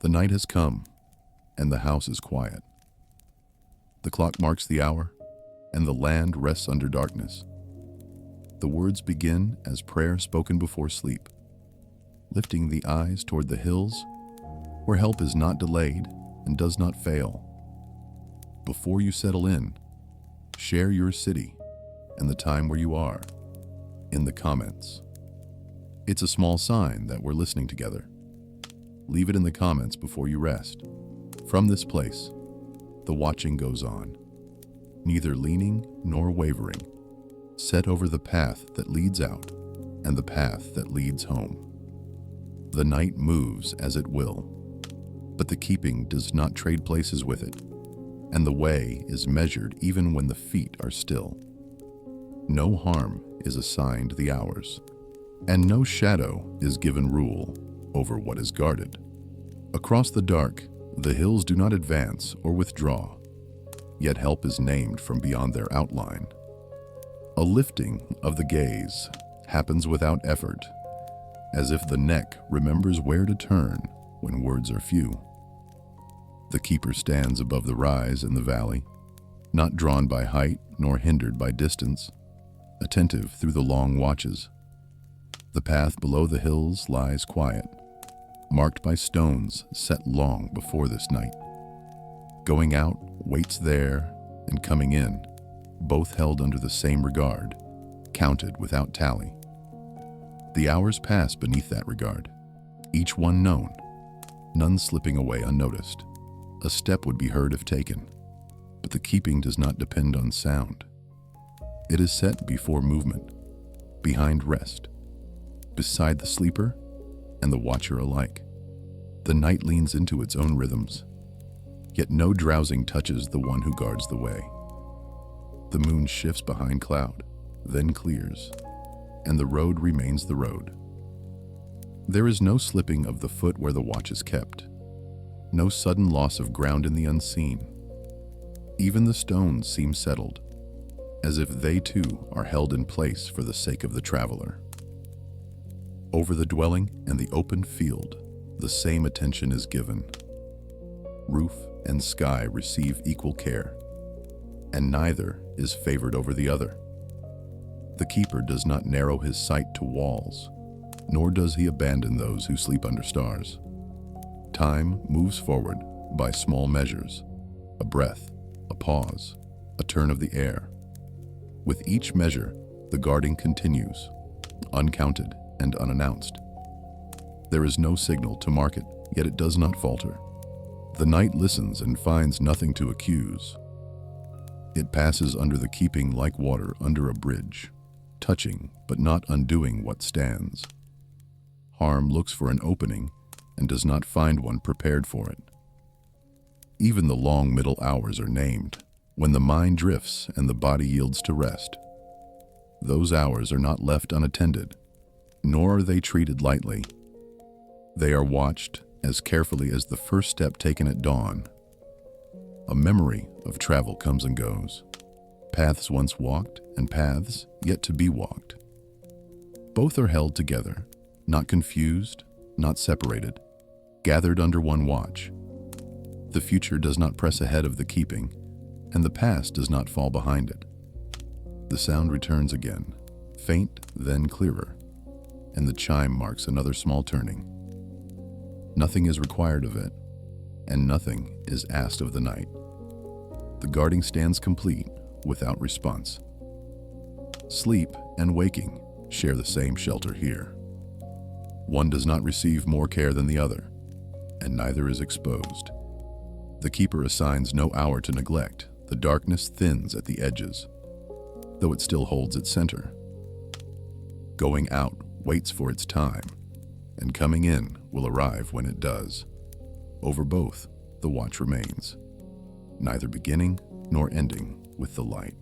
The night has come, and the house is quiet. The clock marks the hour, and the land rests under darkness. The words begin as prayer spoken before sleep, lifting the eyes toward the hills, where help is not delayed and does not fail. Before you settle in, share your city and the time where you are in the comments. It's a small sign that we're listening together. Leave it in the comments before you rest. From this place, the watching goes on, neither leaning nor wavering, set over the path that leads out and the path that leads home. The night moves as it will, but the keeping does not trade places with it, and the way is measured even when the feet are still. No harm is assigned the hours, and no shadow is given rule over what is guarded. Across the dark, the hills do not advance or withdraw, yet help is named from beyond their outline. A lifting of the gaze happens without effort, as if the neck remembers where to turn when words are few. The keeper stands above the rise in the valley, not drawn by height nor hindered by distance, attentive through the long watches. The path below the hills lies quiet, marked by stones set long before this night. Going out waits there, and coming in, both held under the same regard, counted without tally. The hours pass beneath that regard, each one known, none slipping away unnoticed. A step would be heard if taken, but the keeping does not depend on sound. It is set before movement, behind rest, beside the sleeper and the watcher alike. The night leans into its own rhythms, yet no drowsing touches the one who guards the way. The moon shifts behind cloud, then clears, and the road remains the road. There is no slipping of the foot where the watch is kept, no sudden loss of ground in the unseen. Even the stones seem settled, as if they too are held in place for the sake of the traveler. Over the dwelling and the open field, the same attention is given. Roof and sky receive equal care, and neither is favored over the other. The keeper does not narrow his sight to walls, nor does he abandon those who sleep under stars. Time moves forward by small measures, a breath, a pause, a turn of the air. With each measure, the guarding continues, uncounted and unannounced. There is no signal to mark it, yet it does not falter. The night listens and finds nothing to accuse. It passes under the keeping like water under a bridge, touching but not undoing what stands. Harm looks for an opening and does not find one prepared for it. Even the long middle hours are named, when the mind drifts and the body yields to rest. Those hours are not left unattended, nor are they treated lightly. They are watched as carefully as the first step taken at dawn. A memory of travel comes and goes, paths once walked and paths yet to be walked. Both are held together, not confused, not separated, gathered under one watch. The future does not press ahead of the keeping, and the past does not fall behind it. The sound returns again, faint then clearer, and the chime marks another small turning. Nothing is required of it, and nothing is asked of the night. The guarding stands complete without response. Sleep and waking share the same shelter here. One does not receive more care than the other, and neither is exposed. The keeper assigns no hour to neglect. The darkness thins at the edges, though it still holds its center. Going out waits for its time, and coming in will arrive when it does. Over both, the watch remains, neither beginning nor ending with the light.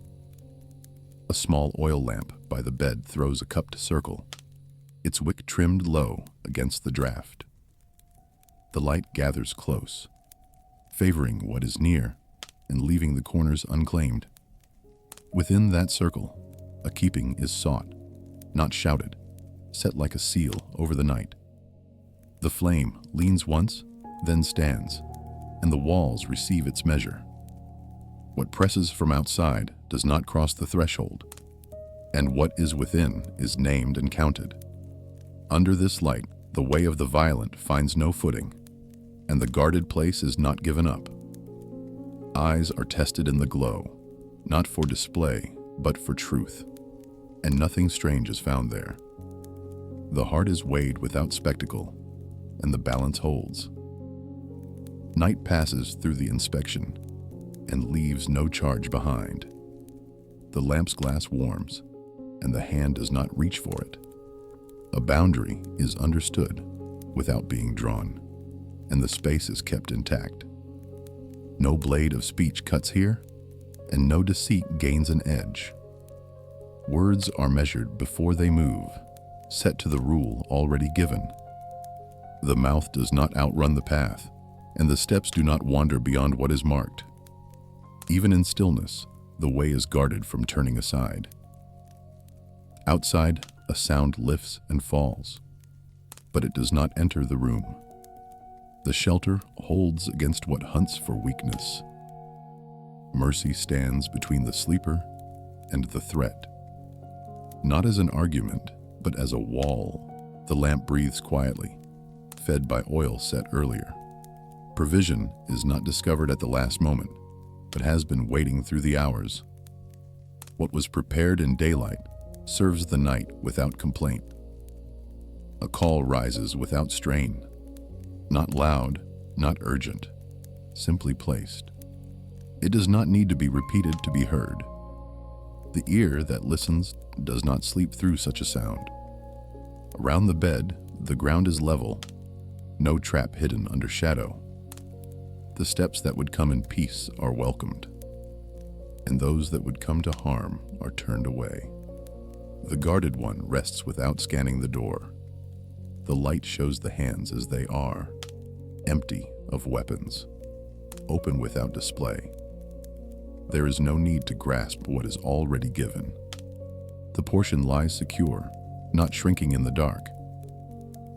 A small oil lamp by the bed throws a cupped circle, its wick trimmed low against the draft. The light gathers close, favoring what is near and leaving the corners unclaimed. Within that circle, a keeping is sought, not shouted, set like a seal over the night. The flame leans once then stands, and the walls receive its measure. What presses from outside does not cross the threshold, and what is within is named and counted. Under this light, the way of the violent finds no footing, and the guarded place is not given up. Eyes are tested in the glow, not for display, but for truth, and nothing strange is found there. The heart is weighed without spectacle, and the balance holds. Night passes through the inspection, and leaves no charge behind. The lamp's glass warms, and the hand does not reach for it. A boundary is understood without being drawn, and the space is kept intact. No blade of speech cuts here, and no deceit gains an edge. Words are measured before they move, set to the rule already given. The mouth does not outrun the path, and the steps do not wander beyond what is marked. Even in stillness, the way is guarded from turning aside. Outside, a sound lifts and falls, but it does not enter the room. The shelter holds against what hunts for weakness. Mercy stands between the sleeper and the threat. Not as an argument, but as a wall, the lamp breathes quietly, fed by oil set earlier. Provision is not discovered at the last moment, but has been waiting through the hours. What was prepared in daylight serves the night without complaint. A call rises without strain, not loud, not urgent, simply placed. It does not need to be repeated to be heard. The ear that listens does not sleep through such a sound. Around the bed, the ground is level, no trap hidden under shadow. The steps that would come in peace are welcomed, and those that would come to harm are turned away. The guarded one rests without scanning the door. The light shows the hands as they are, empty of weapons, open without display. There is no need to grasp what is already given. The portion lies secure, not shrinking in the dark.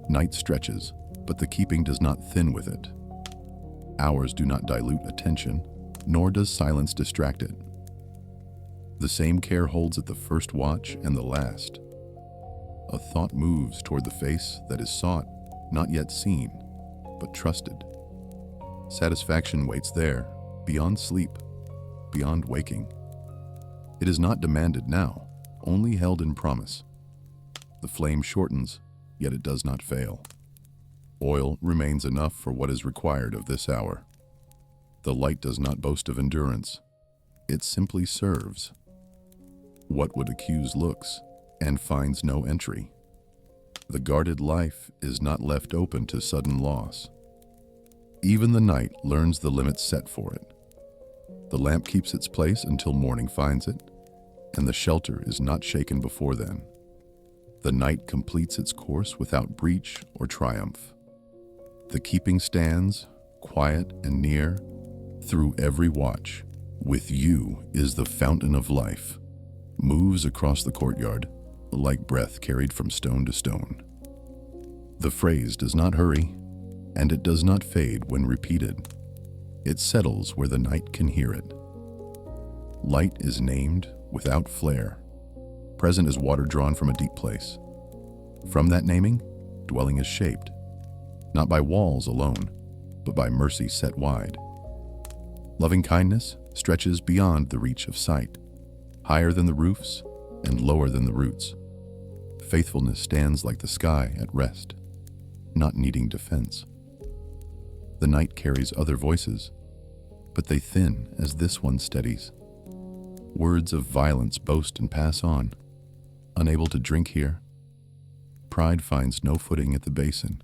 Night stretches, but the keeping does not thin with it. Hours do not dilute attention, nor does silence distract it. The same care holds at the first watch and the last. A thought moves toward the face that is sought, not yet seen, but trusted. Satisfaction waits there, beyond sleep, beyond waking. It is not demanded now, only held in promise. The flame shortens, yet it does not fail. Oil remains enough for what is required of this hour. The light does not boast of endurance. It simply serves. What would accuse looks and finds no entry. The guarded life is not left open to sudden loss. Even the night learns the limits set for it. The lamp keeps its place until morning finds it, and the shelter is not shaken before then. The night completes its course without breach or triumph. The keeping stands, quiet and near, through every watch. With you is the fountain of life, moves across the courtyard, like breath carried from stone to stone. The phrase does not hurry, and it does not fade when repeated. It settles where the night can hear it. Light is named without flare, present as water drawn from a deep place. From that naming, dwelling is shaped, not by walls alone, but by mercy set wide. Loving kindness stretches beyond the reach of sight, higher than the roofs and lower than the roots. Faithfulness stands like the sky at rest, not needing defense. The night carries other voices, but they thin as this one steadies. Words of violence boast and pass on, unable to drink here. Pride finds no footing at the basin,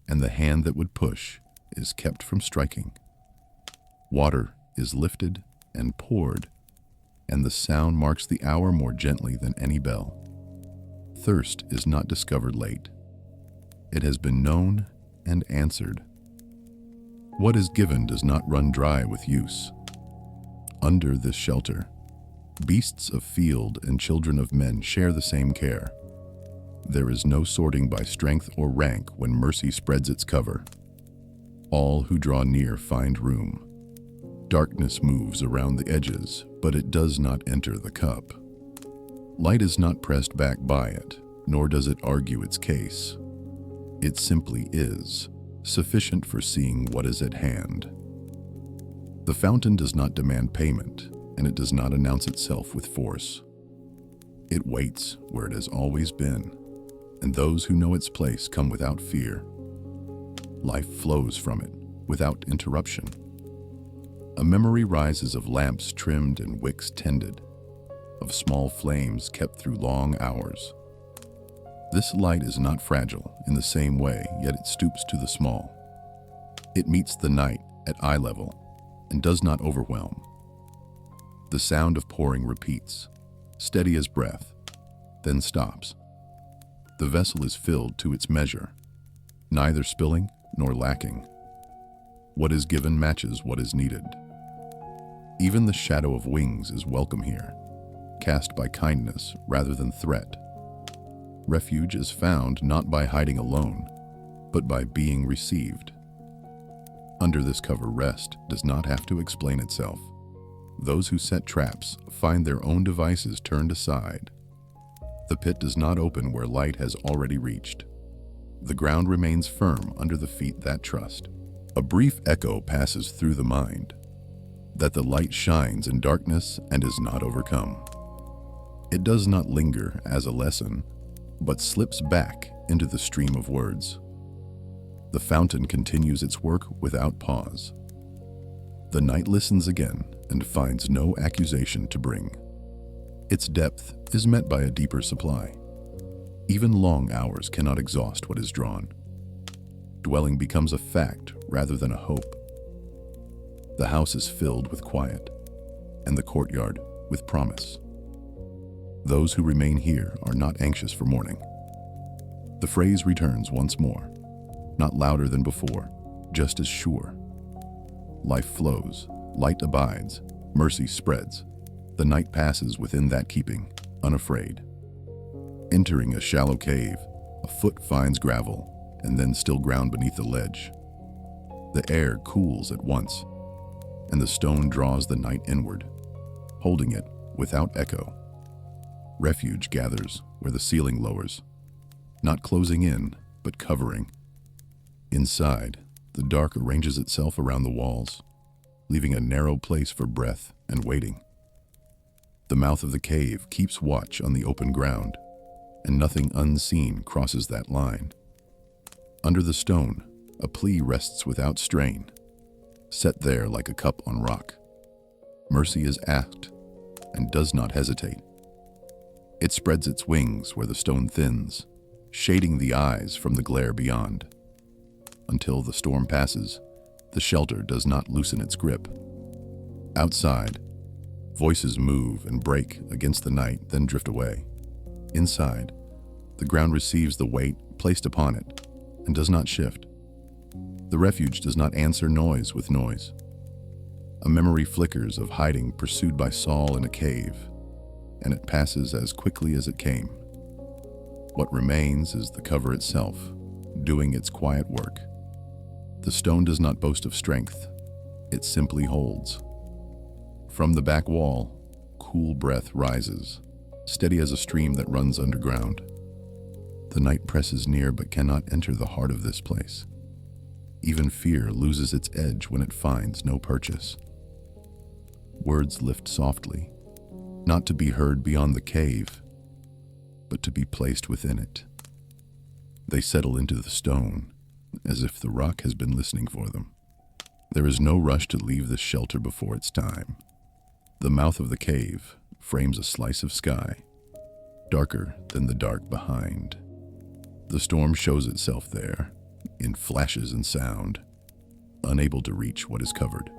and the hand that would push is kept from striking. Water is lifted and poured, and the sound marks the hour more gently than any bell. Thirst is not discovered late. It has been known and answered. What is given does not run dry with use. Under this shelter, beasts of field and children of men share the same care. There is no sorting by strength or rank when mercy spreads its cover. All who draw near find room. Darkness moves around the edges, but it does not enter the cup. Light is not pressed back by it, nor does it argue its case. It simply is, sufficient for seeing what is at hand. The fountain does not demand payment, and it does not announce itself with force. It waits where it has always been, and those who know its place come without fear. Life flows from it, without interruption. A memory rises of lamps trimmed and wicks tended, of small flames kept through long hours. This light is not fragile in the same way, yet it stoops to the small. It meets the night at eye level and does not overwhelm. The sound of pouring repeats, steady as breath, then stops. The vessel is filled to its measure, neither spilling nor lacking. What is given matches what is needed. Even the shadow of wings is welcome here, cast by kindness rather than threat. Refuge is found not by hiding alone, but by being received. Under this cover, rest does not have to explain itself. Those who set traps find their own devices turned aside. The pit does not open where light has already reached. The ground remains firm under the feet that trust. A brief echo passes through the mind, that the light shines in darkness and is not overcome. It does not linger as a lesson, but slips back into the stream of words. The fountain continues its work without pause. The night listens again and finds no accusation to bring. Its depth is met by a deeper supply. Even long hours cannot exhaust what is drawn. Dwelling becomes a fact rather than a hope. The house is filled with quiet, and the courtyard with promise. Those who remain here are not anxious for morning. The phrase returns once more, not louder than before, just as sure. Life flows, light abides, mercy spreads. The night passes within that keeping, unafraid. Entering a shallow cave, a foot finds gravel, and then still ground beneath the ledge. The air cools at once, and the stone draws the night inward, holding it without echo. Refuge gathers where the ceiling lowers, not closing in, but covering. Inside, the dark arranges itself around the walls, leaving a narrow place for breath and waiting. The mouth of the cave keeps watch on the open ground, and nothing unseen crosses that line. Under the stone, a plea rests without strain, set there like a cup on rock. Mercy is asked, and does not hesitate. It spreads its wings where the stone thins, shading the eyes from the glare beyond. Until the storm passes, the shelter does not loosen its grip. Outside, voices move and break against the night, then drift away. Inside, the ground receives the weight placed upon it and does not shift. The refuge does not answer noise with noise. A memory flickers of hiding pursued by Saul in a cave, and it passes as quickly as it came. What remains is the cover itself, doing its quiet work. The stone does not boast of strength, it simply holds. From the back wall, cool breath rises, steady as a stream that runs underground. The night presses near but cannot enter the heart of this place. Even fear loses its edge when it finds no purchase. Words lift softly, not to be heard beyond the cave, but to be placed within it. They settle into the stone, as if the rock has been listening for them. There is no rush to leave this shelter before its time. The mouth of the cave frames a slice of sky, darker than the dark behind. The storm shows itself there, in flashes and sound, unable to reach what is covered.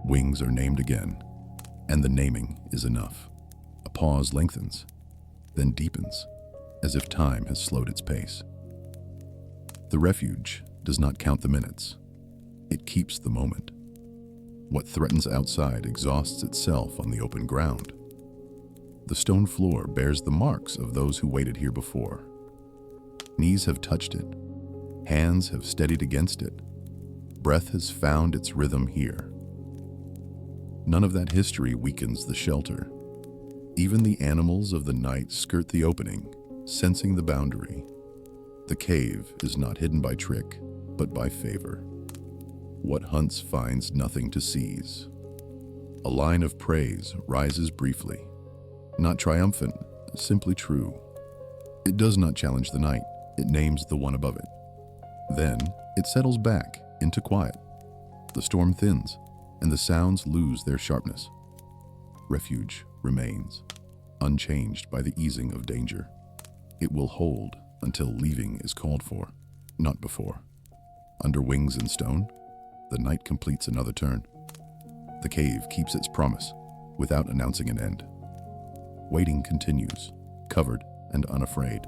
Wings are named again, and the naming is enough. A pause lengthens, then deepens, as if time has slowed its pace. The refuge does not count the minutes. It keeps the moment. What threatens outside exhausts itself on the open ground. The stone floor bears the marks of those who waited here before. Knees have touched it. Hands have steadied against it. Breath has found its rhythm here. None of that history weakens the shelter. Even the animals of the night skirt the opening, sensing the boundary. The cave is not hidden by trick, but by favor. What hunts finds nothing to seize. A line of praise rises briefly, not triumphant, simply true. It does not challenge the night, it names the one above it. Then it settles back into quiet. The storm thins, and the sounds lose their sharpness. Refuge remains, unchanged by the easing of danger. It will hold until leaving is called for, not before. Under wings and stone, the night completes another turn. The cave keeps its promise without announcing an end. Waiting continues, covered and unafraid.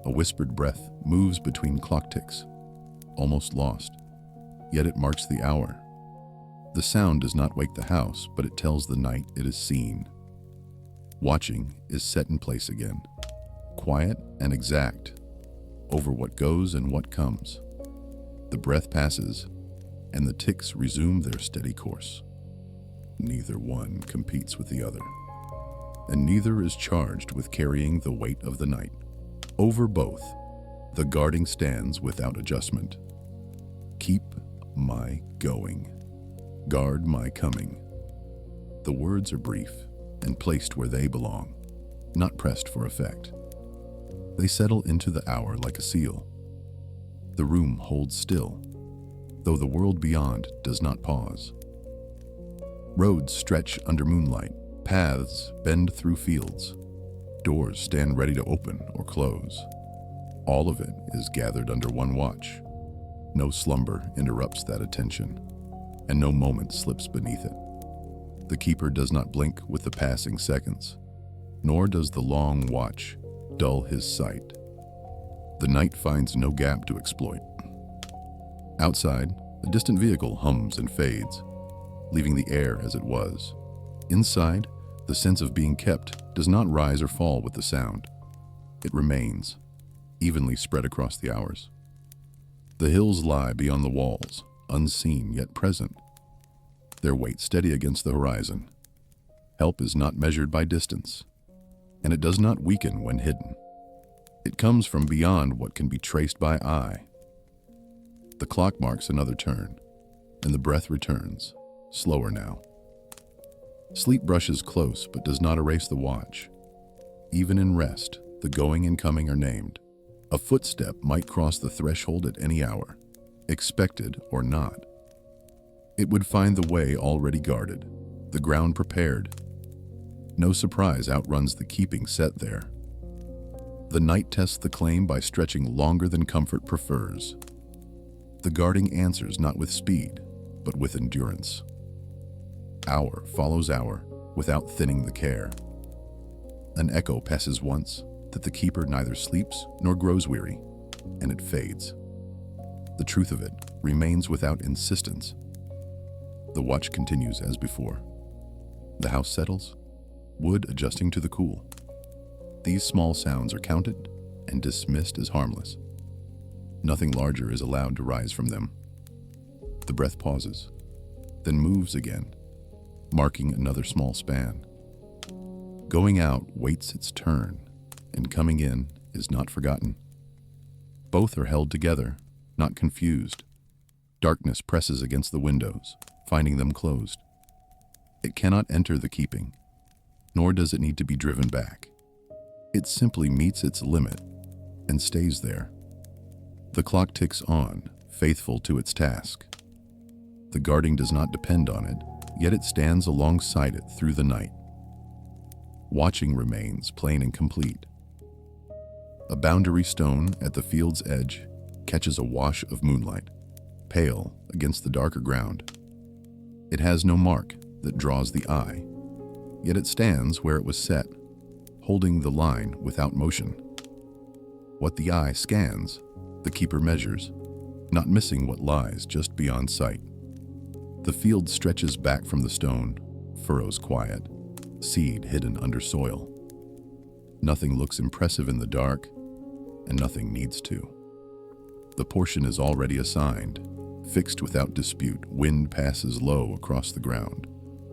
A whispered breath moves between clock ticks, almost lost, yet it marks the hour. The sound does not wake the house, but it tells the night it is seen. Watching is set in place again, quiet and exact, over what goes and what comes. The breath passes, and the ticks resume their steady course. Neither one competes with the other, and neither is charged with carrying the weight of the night. Over both, the guarding stands without adjustment. Keep my going. Guard my coming. The words are brief and placed where they belong, not pressed for effect. They settle into the hour like a seal. The room holds still, though the world beyond does not pause. Roads stretch under moonlight, paths bend through fields, doors stand ready to open or close. All of it is gathered under one watch. No slumber interrupts that attention, and no moment slips beneath it. The keeper does not blink with the passing seconds, nor does the long watch dull his sight. The night finds no gap to exploit. Outside, a distant vehicle hums and fades, leaving the air as it was. Inside, the sense of being kept does not rise or fall with the sound. It remains, evenly spread across the hours. The hills lie beyond the walls, unseen yet present, their weight steady against the horizon. Help is not measured by distance, and it does not weaken when hidden. It comes from beyond what can be traced by eye. The clock marks another turn, and the breath returns, slower now. Sleep brushes close but does not erase the watch. Even in rest, the going and coming are named. A footstep might cross the threshold at any hour, expected or not. It would find the way already guarded, the ground prepared. No surprise outruns the keeping set there. The night tests the claim by stretching longer than comfort prefers. The guarding answers not with speed, but with endurance. Hour follows hour without thinning the care. An echo passes once that the keeper neither sleeps nor grows weary, and it fades. The truth of it remains without insistence. The watch continues as before. The house settles, wood adjusting to the cool. These small sounds are counted and dismissed as harmless. Nothing larger is allowed to rise from them. The breath pauses, then moves again, marking another small span. Going out waits its turn, and coming in is not forgotten. Both are held together, not confused. Darkness presses against the windows, finding them closed. It cannot enter the keeping, nor does it need to be driven back. It simply meets its limit and stays there. The clock ticks on, faithful to its task. The guarding does not depend on it, yet it stands alongside it through the night. Watching remains plain and complete. A boundary stone at the field's edge catches a wash of moonlight, pale against the darker ground. It has no mark that draws the eye, yet it stands where it was set, holding the line without motion. What the eye scans, the keeper measures, not missing what lies just beyond sight. The field stretches back from the stone, furrows quiet, seed hidden under soil. Nothing looks impressive in the dark, and nothing needs to. The portion is already assigned, Fixed without dispute, wind passes low across the ground,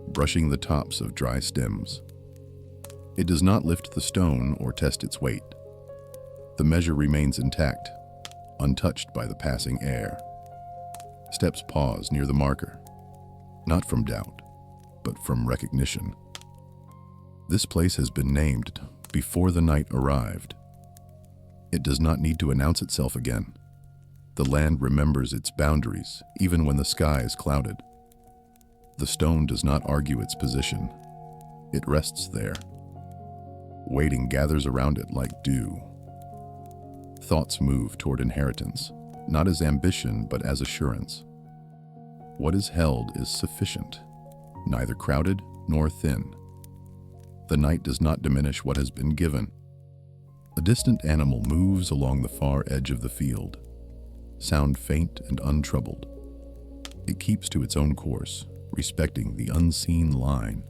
brushing the tops of dry stems. It does not lift the stone or test its weight. The measure remains intact, untouched by the passing air. Steps pause near the marker, not from doubt, but from recognition. This place has been named before the night arrived. It does not need to announce itself again. The land remembers its boundaries, even when the sky is clouded. The stone does not argue its position. It rests there. Waiting gathers around it like dew. Thoughts move toward inheritance, not as ambition, but as assurance. What is held is sufficient, neither crowded nor thin. The night does not diminish what has been given. A distant animal moves along the far edge of the field, sound faint and untroubled. It keeps to its own course, respecting the unseen line.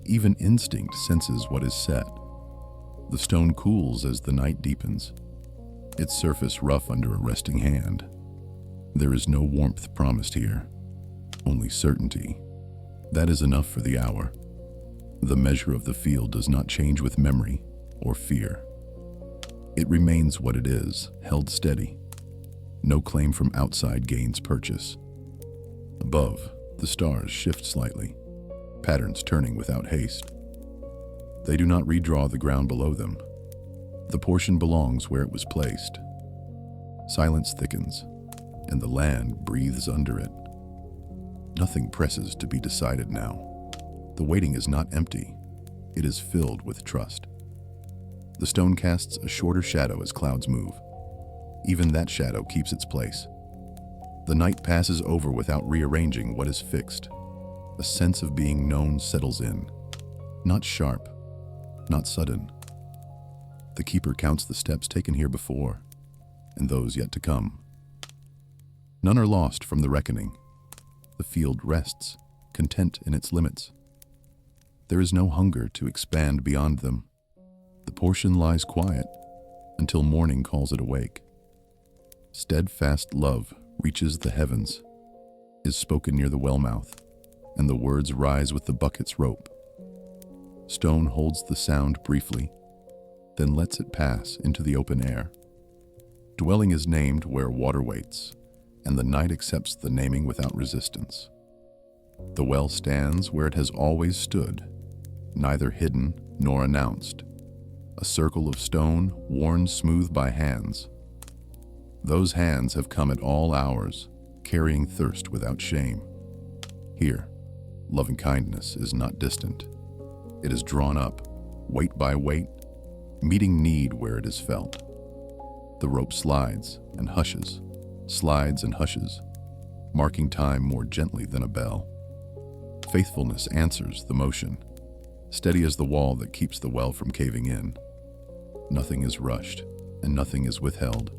Even instinct senses what is set. The stone cools as the night deepens, its surface rough under a resting hand. There is no warmth promised here, only certainty. That is enough for the hour. The measure of the field does not change with memory or fear. It remains what it is, held steady. No claim from outside gains purchase. Above, the stars shift slightly, patterns turning without haste. They do not redraw the ground below them. The portion belongs where it was placed. Silence thickens, and the land breathes under it. Nothing presses to be decided now. The waiting is not empty. It is filled with trust. The stone casts a shorter shadow as clouds move. Even that shadow keeps its place. The night passes over without rearranging what is fixed. A sense of being known settles in. Not sharp, not sudden. The keeper counts the steps taken here before, and those yet to come. None are lost from the reckoning. The field rests, content in its limits. There is no hunger to expand beyond them. The portion lies quiet until morning calls it awake. Steadfast love reaches the heavens, is spoken near the well mouth, and the words rise with the bucket's rope. Stone holds the sound briefly, then lets it pass into the open air. Dwelling is named where water waits, and the night accepts the naming without resistance. The well stands where it has always stood, neither hidden nor announced. A circle of stone worn smooth by hands. Those hands have come at all hours, carrying thirst without shame. Here, loving kindness is not distant. It is drawn up, weight by weight, meeting need where it is felt. The rope slides and hushes, marking time more gently than a bell. Faithfulness answers the motion, steady as the wall that keeps the well from caving in. Nothing is rushed, and nothing is withheld.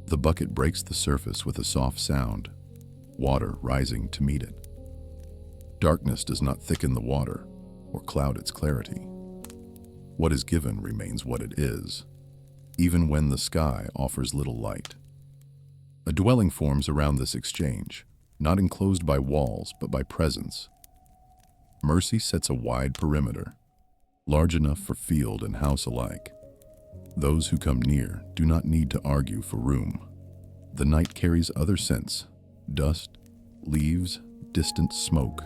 The bucket breaks the surface with a soft sound, water rising to meet it. Darkness does not thicken the water or cloud its clarity. What is given remains what it is, even when the sky offers little light. A dwelling forms around this exchange, not enclosed by walls, but by presence. Mercy sets a wide perimeter, large enough for field and house alike. Those who come near do not need to argue for room. The night carries other scents, dust, leaves, distant smoke,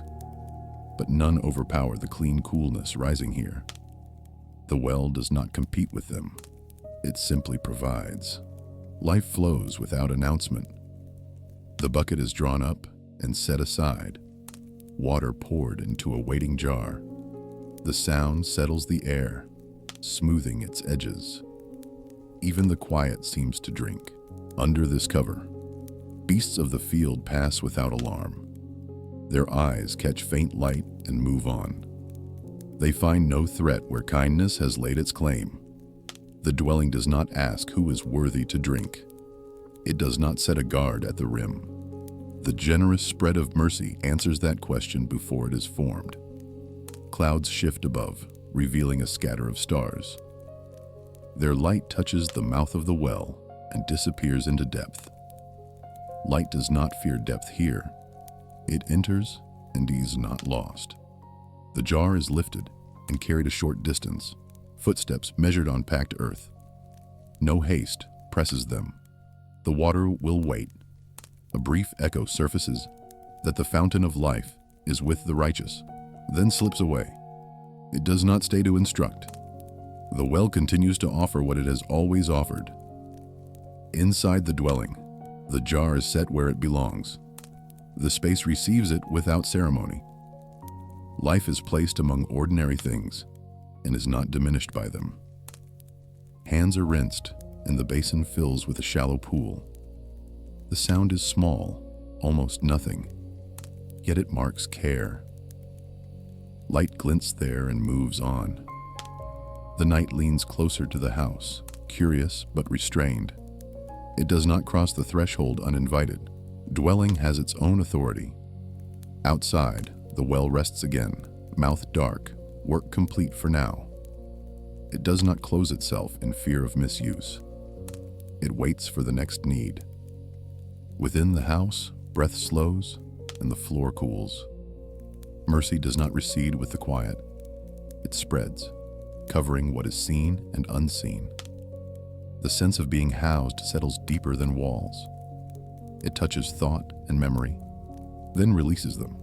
but none overpower the clean coolness rising here. The well does not compete with them. It simply provides. Life flows without announcement. The bucket is drawn up and set aside, water poured into a waiting jar. The sound settles the air, smoothing its edges. Even the quiet seems to drink. Under this cover, beasts of the field pass without alarm. Their eyes catch faint light and move on. They find no threat where kindness has laid its claim. The dwelling does not ask who is worthy to drink. It does not set a guard at the rim. The generous spread of mercy answers that question before it is formed. Clouds shift above, revealing a scatter of stars. Their light touches the mouth of the well and disappears into depth. Light does not fear depth here. It enters and is not lost. The jar is lifted and carried a short distance, footsteps measured on packed earth. No haste presses them. The water will wait. A brief echo surfaces that the fountain of life is with the righteous, then slips away. It does not stay to instruct. The well continues to offer what it has always offered. Inside the dwelling, the jar is set where it belongs. The space receives it without ceremony. Life is placed among ordinary things and is not diminished by them. Hands are rinsed, and the basin fills with a shallow pool. The sound is small, almost nothing, yet it marks care. Light glints there and moves on. The night leans closer to the house, curious but restrained. It does not cross the threshold uninvited. Dwelling has its own authority. Outside, the well rests again, mouth dark, work complete for now. It does not close itself in fear of misuse. It waits for the next need. Within the house, breath slows and the floor cools. Mercy does not recede with the quiet. It spreads, covering what is seen and unseen. The sense of being housed settles deeper than walls. It touches thought and memory, then releases them.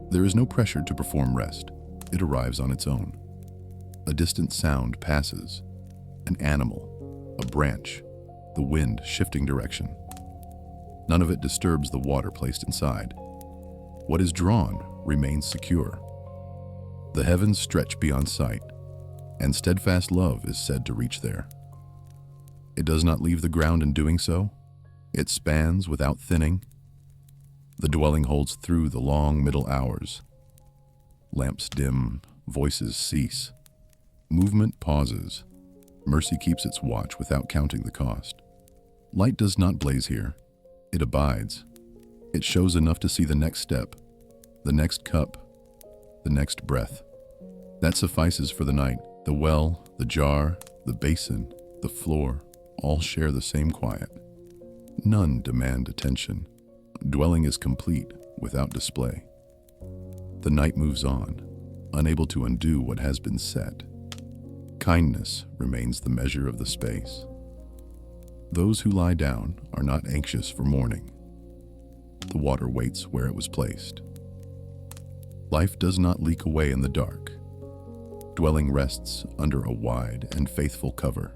There is no pressure to perform rest. It arrives on its own. A distant sound passes, an animal, a branch, the wind shifting direction. None of it disturbs the water placed inside. What is drawn remains secure. The heavens stretch beyond sight, and steadfast love is said to reach there. It does not leave the ground in doing so. It spans without thinning. The dwelling holds through the long middle hours. Lamps dim, voices cease. Movement pauses. Mercy keeps its watch without counting the cost. Light does not blaze here. It abides. It shows enough to see the next step, the next cup, the next breath. That suffices for the night. The well, the jar, the basin, the floor, all share the same quiet. None demand attention. Dwelling is complete without display. The night moves on, unable to undo what has been set. Kindness remains the measure of the space. Those who lie down are not anxious for morning. The water waits where it was placed. Life does not leak away in the dark. Dwelling rests under a wide and faithful cover.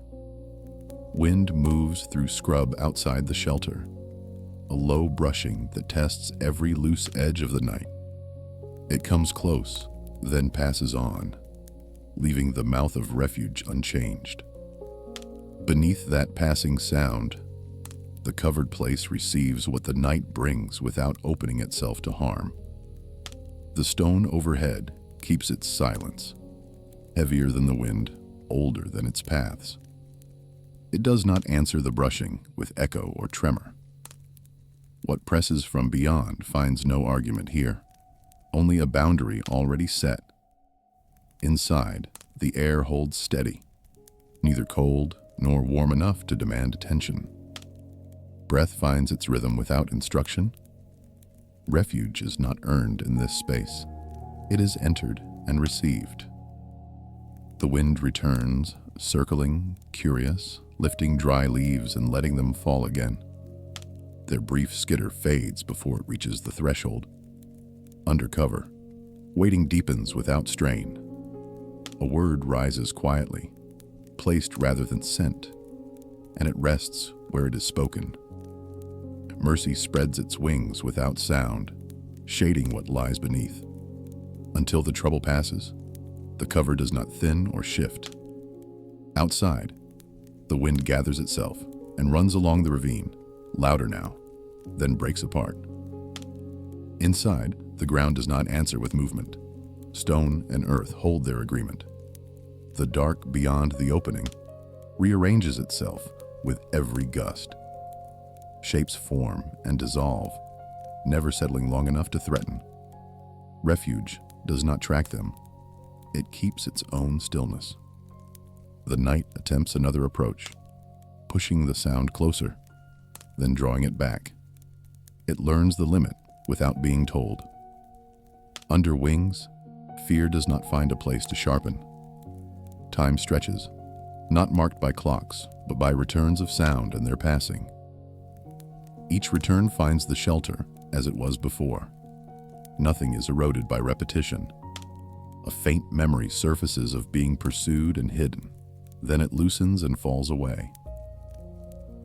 Wind moves through scrub outside the shelter, a low brushing that tests every loose edge of the night. It comes close, then passes on, leaving the mouth of refuge unchanged. Beneath that passing sound, the covered place receives what the night brings without opening itself to harm. The stone overhead keeps its silence, heavier than the wind, older than its paths. It does not answer the brushing with echo or tremor. What presses from beyond finds no argument here, only a boundary already set. Inside, the air holds steady, neither cold nor warm enough to demand attention. Breath finds its rhythm without instruction. Refuge is not earned in this space. It is entered and received. The wind returns, circling, curious, lifting dry leaves and letting them fall again. Their brief skitter fades before it reaches the threshold. Under cover, waiting deepens without strain. A word rises quietly, placed rather than sent, and it rests where it is spoken. Mercy spreads its wings without sound, shading what lies beneath. Until the trouble passes, the cover does not thin or shift. Outside, the wind gathers itself and runs along the ravine, louder now, then breaks apart. Inside, the ground does not answer with movement. Stone and earth hold their agreement. The dark beyond the opening rearranges itself with every gust. Shapes form and dissolve, never settling long enough to threaten. Refuge does not track them. It keeps its own stillness. The night attempts another approach, pushing the sound closer, then drawing it back, It learns the limit without being told. Under wings, fear does not find a place to sharpen. Time stretches, not marked by clocks, but by returns of sound and their passing. Each return finds the shelter as it was before. Nothing is eroded by repetition. A faint memory surfaces of being pursued and hidden. Then it loosens and falls away.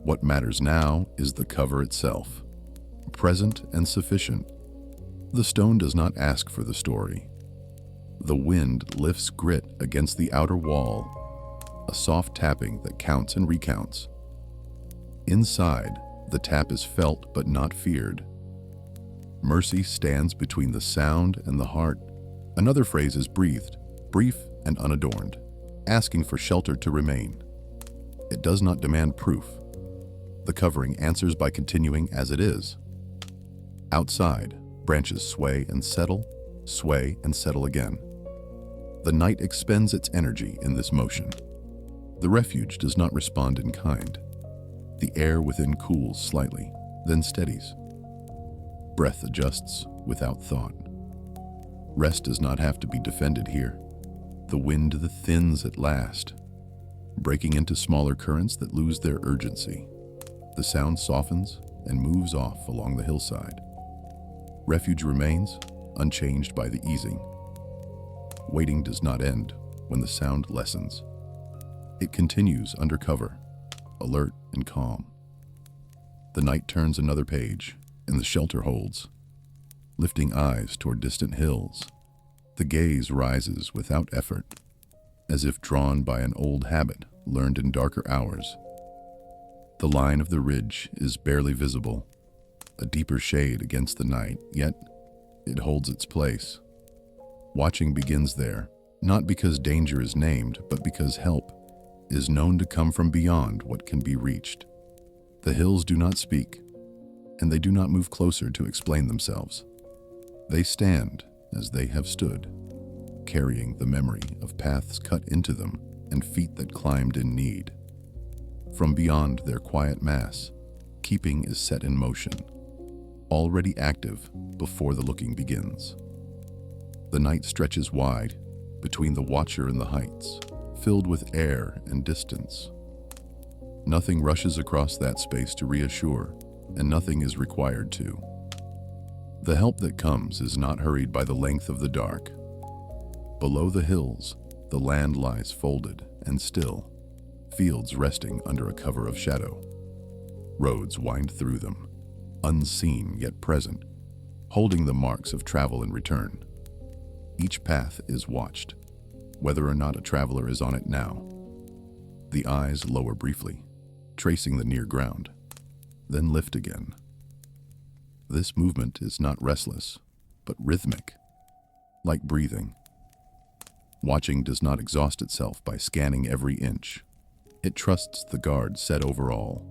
What matters now is the cover itself, present and sufficient. The stone does not ask for the story. The wind lifts grit against the outer wall, a soft tapping that counts and recounts. Inside, the tap is felt but not feared. Mercy stands between the sound and the heart. Another phrase is breathed, brief and unadorned, asking for shelter to remain. It does not demand proof. The covering answers by continuing as it is. Outside, branches sway and settle again. The night expends its energy in this motion. The refuge does not respond in kind. The air within cools slightly, then steadies. Breath adjusts without thought. Rest does not have to be defended here. The wind thins at last, breaking into smaller currents that lose their urgency. The sound softens and moves off along the hillside. Refuge remains, unchanged by the easing. Waiting does not end when the sound lessens. It continues under cover, alert and calm. The night turns another page, and the shelter holds, lifting eyes toward distant hills. The gaze rises without effort, as if drawn by an old habit learned in darker hours. The line of the ridge is barely visible, a deeper shade against the night, yet it holds its place. Watching begins there, not because danger is named, but because help is known to come from beyond what can be reached. The hills do not speak, and they do not move closer to explain themselves. They stand as they have stood, carrying the memory of paths cut into them and feet that climbed in need. From beyond their quiet mass, keeping is set in motion, already active before the looking begins. The night stretches wide between the watcher and the heights, filled with air and distance. Nothing rushes across that space to reassure, and nothing is required to. The help that comes is not hurried by the length of the dark. Below the hills, the land lies folded and still, fields resting under a cover of shadow. Roads wind through them, unseen yet present, holding the marks of travel and return. Each path is watched, whether or not a traveler is on it now. The eyes lower briefly, tracing the near ground, then lift again. This movement is not restless, but rhythmic, like breathing. Watching does not exhaust itself by scanning every inch. It trusts the guard set over all.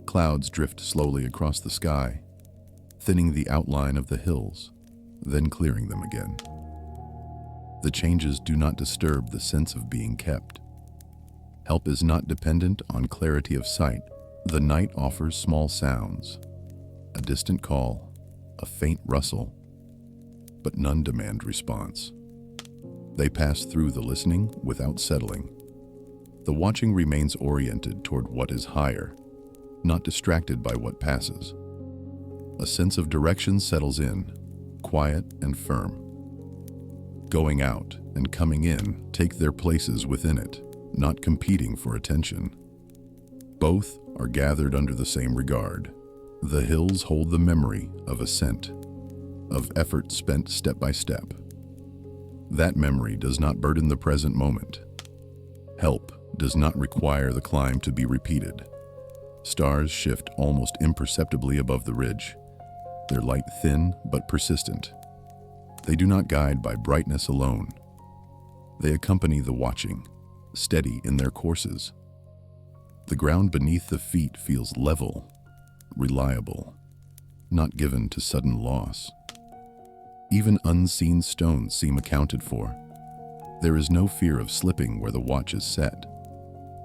Clouds drift slowly across the sky, thinning the outline of the hills, then clearing them again. The changes do not disturb the sense of being kept. Help is not dependent on clarity of sight. The night offers small sounds, a distant call, a faint rustle, but none demand response. They pass through the listening without settling. The watching remains oriented toward what is higher, not distracted by what passes. A sense of direction settles in, quiet and firm. Going out and coming in take their places within it, not competing for attention. Both are gathered under the same regard. The hills hold the memory of ascent, of effort spent step by step. That memory does not burden the present moment. Help does not require the climb to be repeated. Stars shift almost imperceptibly above the ridge, their light thin but persistent. They do not guide by brightness alone. They accompany the watching, steady in their courses. The ground beneath the feet feels level, reliable, not given to sudden loss. Even unseen stones seem accounted for. There is no fear of slipping where the watch is set.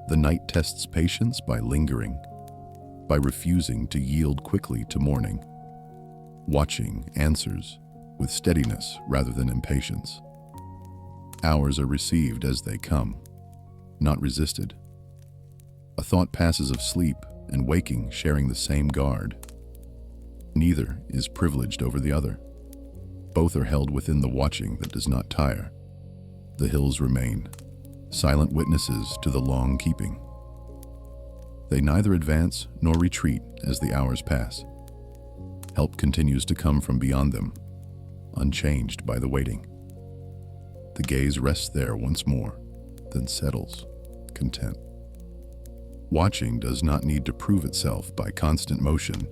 The night tests patience by lingering, by refusing to yield quickly to morning. Watching answers with steadiness rather than impatience. Hours are received as they come, not resisted. A thought passes of sleep and waking sharing the same guard. Neither is privileged over the other. Both are held within the watching that does not tire. The hills remain, silent witnesses to the long keeping. They neither advance nor retreat as the hours pass. Help continues to come from beyond them, unchanged by the waiting. The gaze rests there once more, then settles, content. Watching does not need to prove itself by constant motion.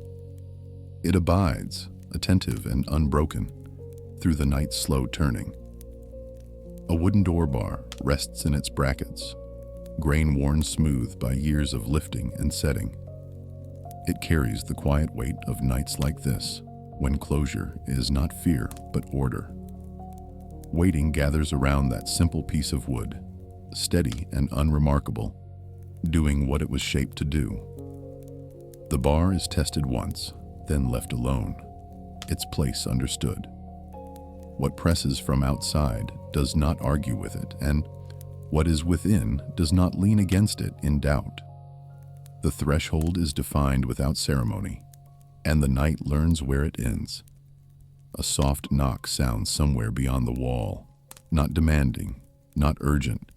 It abides, attentive and unbroken, through the night's slow turning. A wooden door bar rests in its brackets, grain worn smooth by years of lifting and setting. It carries the quiet weight of nights like this, when closure is not fear but order. Waiting gathers around that simple piece of wood, steady and unremarkable, doing what it was shaped to do. The bar is tested once, then left alone, its place understood. What presses from outside does not argue with it, and what is within does not lean against it in doubt. The threshold is defined without ceremony, and the night learns where it ends. A soft knock sounds somewhere beyond the wall, not demanding, not urgent.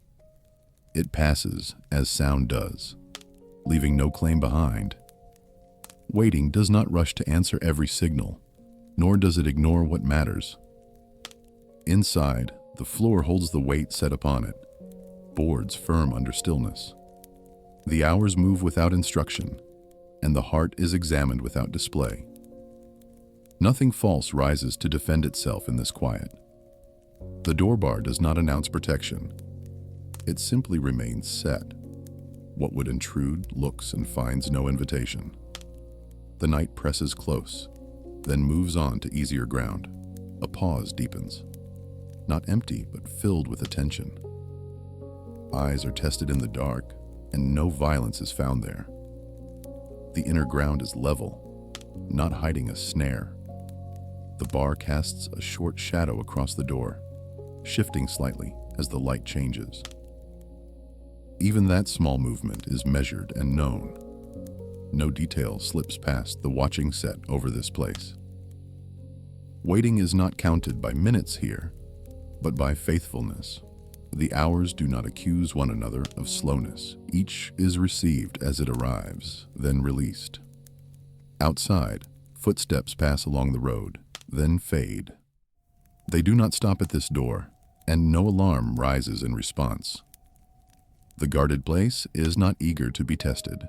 It passes as sound does, leaving no claim behind. Waiting does not rush to answer every signal, nor does it ignore what matters. Inside, the floor holds the weight set upon it, boards firm under stillness. The hours move without instruction, and the heart is examined without display. Nothing false rises to defend itself in this quiet. The door bar does not announce protection. It simply remains set. What would intrude looks and finds no invitation. The night presses close, then moves on to easier ground. A pause deepens. Not empty, but filled with attention. Eyes are tested in the dark, and no violence is found there. The inner ground is level, not hiding a snare. The bar casts a short shadow across the door, shifting slightly as the light changes. Even that small movement is measured and known. No detail slips past the watching set over this place. Waiting is not counted by minutes here, but by faithfulness. The hours do not accuse one another of slowness. Each is received as it arrives, then released. Outside, footsteps pass along the road, then fade. They do not stop at this door, and no alarm rises in response. The guarded place is not eager to be tested.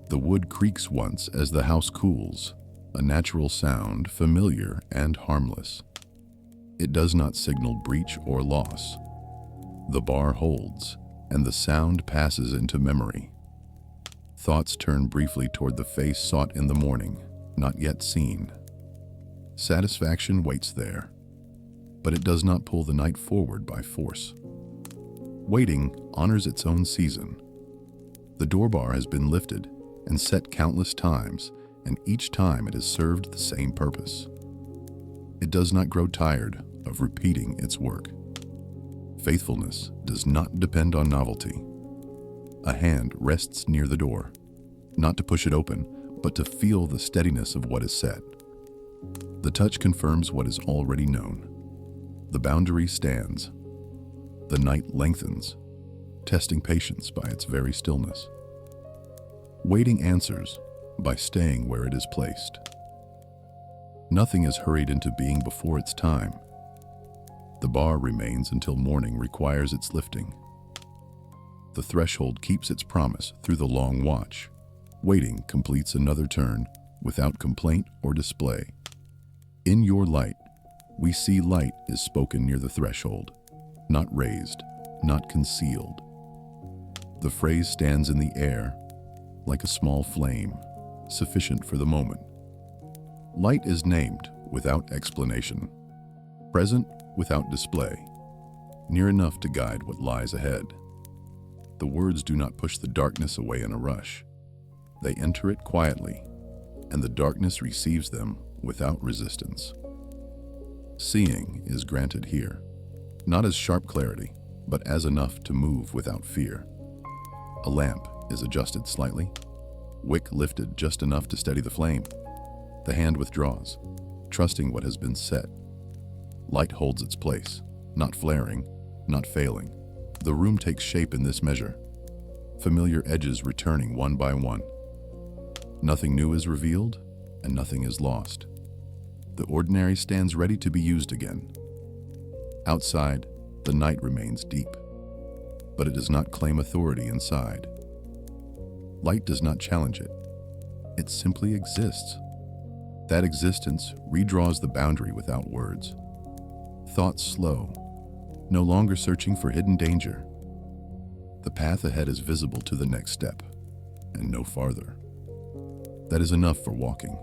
The wood creaks once as the house cools, a natural sound, familiar and harmless. It does not signal breach or loss. The bar holds, and the sound passes into memory. Thoughts turn briefly toward the face sought in the morning, not yet seen. Satisfaction waits there, but it does not pull the night forward by force. Waiting honors its own season. The door bar has been lifted and set countless times, and each time it has served the same purpose. It does not grow tired of repeating its work. Faithfulness does not depend on novelty. A hand rests near the door, not to push it open, but to feel the steadiness of what is set. The touch confirms what is already known. The boundary stands. The night lengthens, testing patience by its very stillness. Waiting answers by staying where it is placed. Nothing is hurried into being before its time. The bar remains until morning requires its lifting. The threshold keeps its promise through the long watch. Waiting completes another turn without complaint or display. In your light, we see light is spoken near the threshold, not raised, not concealed. The phrase stands in the air, like a small flame, sufficient for the moment. Light is named without explanation, present without display, near enough to guide what lies ahead. The words do not push the darkness away in a rush. They enter it quietly, and the darkness receives them without resistance. Seeing is granted here, not as sharp clarity, but as enough to move without fear. A lamp is adjusted slightly, wick lifted just enough to steady the flame. The hand withdraws, trusting what has been set. Light holds its place, not flaring, not failing. The room takes shape in this measure, familiar edges returning one by one. Nothing new is revealed, and nothing is lost. The ordinary stands ready to be used again. Outside, the night remains deep, but it does not claim authority inside. Light does not challenge it. It simply exists. That existence redraws the boundary without words. Thoughts slow, no longer searching for hidden danger. The path ahead is visible to the next step, and no farther. That is enough for walking.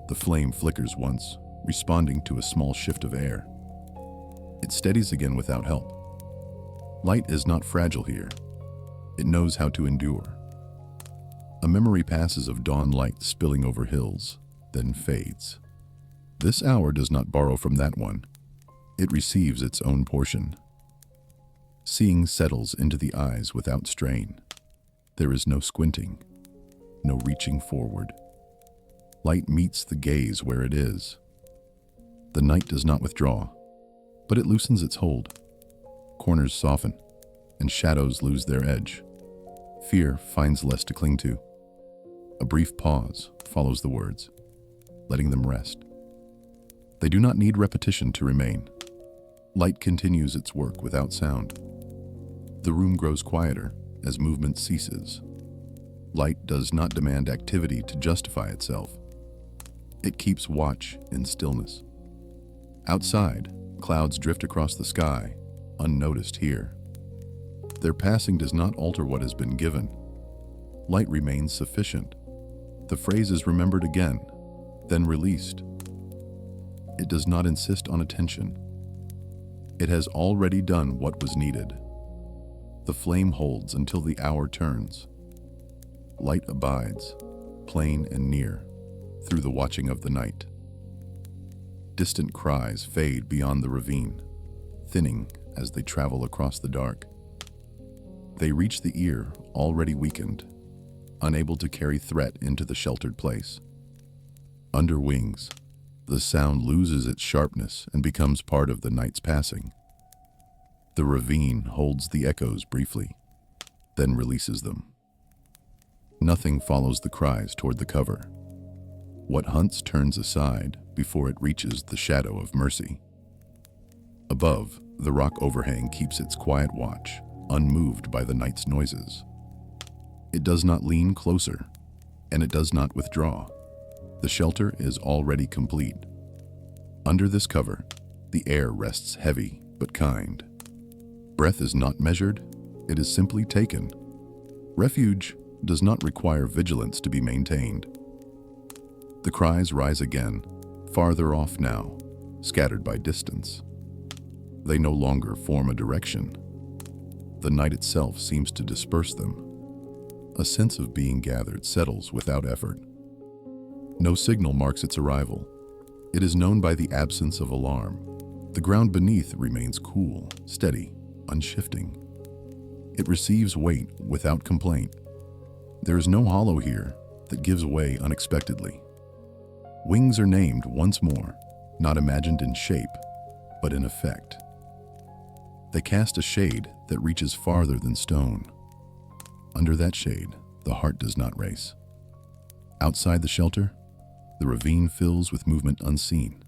The flame flickers once, responding to a small shift of air. It steadies again without help. Light is not fragile here. It knows how to endure. A memory passes of dawn light spilling over hills, then fades. This hour does not borrow from that one. It receives its own portion. Seeing settles into the eyes without strain. There is no squinting, no reaching forward. Light meets the gaze where it is. The night does not withdraw, but it loosens its hold. Corners soften, and shadows lose their edge. Fear finds less to cling to. A brief pause follows the words, letting them rest. They do not need repetition to remain. Light continues its work without sound. The room grows quieter as movement ceases. Light does not demand activity to justify itself. It keeps watch in stillness. Outside, clouds drift across the sky, unnoticed here. Their passing does not alter what has been given. Light remains sufficient. The phrase is remembered again, then released. It does not insist on attention. It has already done what was needed. The flame holds until the hour turns. Light abides, plain and near, through the watching of the night. Distant cries fade beyond the ravine, thinning as they travel across the dark. They reach the ear already weakened, unable to carry threat into the sheltered place. Under wings, the sound loses its sharpness and becomes part of the night's passing. The ravine holds the echoes briefly, then releases them. Nothing follows the cries toward the cover. What hunts turns aside before it reaches the shadow of mercy. Above, the rock overhang keeps its quiet watch, unmoved by the night's noises. It does not lean closer, and it does not withdraw. The shelter is already complete. Under this cover, the air rests heavy but kind. Breath is not measured, it is simply taken. Refuge does not require vigilance to be maintained. The cries rise again, farther off now, scattered by distance. They no longer form a direction. The night itself seems to disperse them. A sense of being gathered settles without effort. No signal marks its arrival. It is known by the absence of alarm. The ground beneath remains cool, steady, unshifting. It receives weight without complaint. There is no hollow here that gives way unexpectedly. Wings are named once more, not imagined in shape, but in effect. They cast a shade that reaches farther than stone. Under that shade, the heart does not race. Outside the shelter, the ravine fills with movement unseen.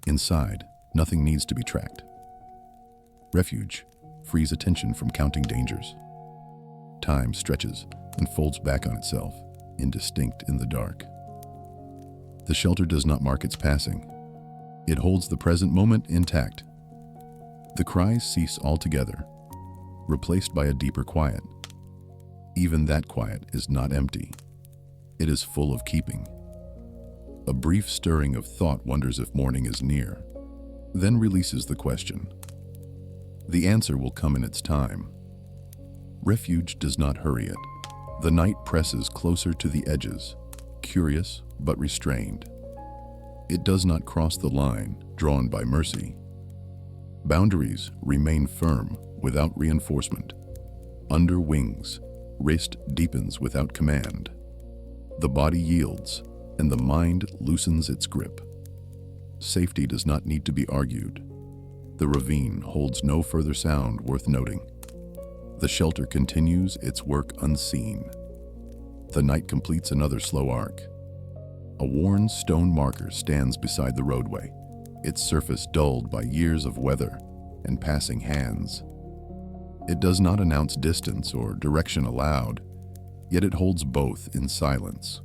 Inside, nothing needs to be tracked. Refuge frees attention from counting dangers. Time stretches and folds back on itself, indistinct in the dark. The shelter does not mark its passing. It holds the present moment intact. The cries cease altogether, replaced by a deeper quiet. Even that quiet is not empty. It is full of keeping. A brief stirring of thought wonders if morning is near, then releases the question. The answer will come in its time. Refuge does not hurry it. The night presses closer to the edges, curious but restrained. It does not cross the line drawn by mercy. Boundaries remain firm without reinforcement. Under wings, wrist deepens without command. The body yields, and the mind loosens its grip. Safety does not need to be argued. The ravine holds no further sound worth noting. The shelter continues its work unseen. The night completes another slow arc. A worn stone marker stands beside the roadway, its surface dulled by years of weather and passing hands. It does not announce distance or direction aloud, yet it holds both in silence.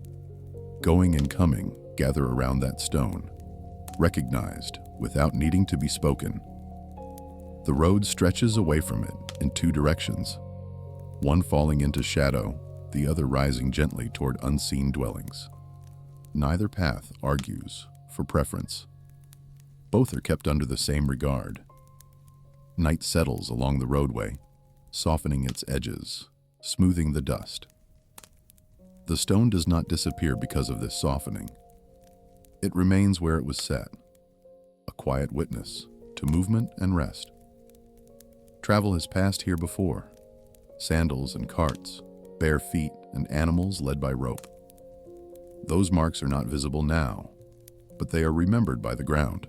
Going and coming gather around that stone, recognized without needing to be spoken. The road stretches away from it in two directions, one falling into shadow, the other rising gently toward unseen dwellings. Neither path argues for preference. Both are kept under the same regard. Night settles along the roadway, softening its edges, smoothing the dust. The stone does not disappear because of this softening. It remains where it was set, a quiet witness to movement and rest. Travel has passed here before, sandals and carts, bare feet and animals led by rope. Those marks are not visible now, but they are remembered by the ground.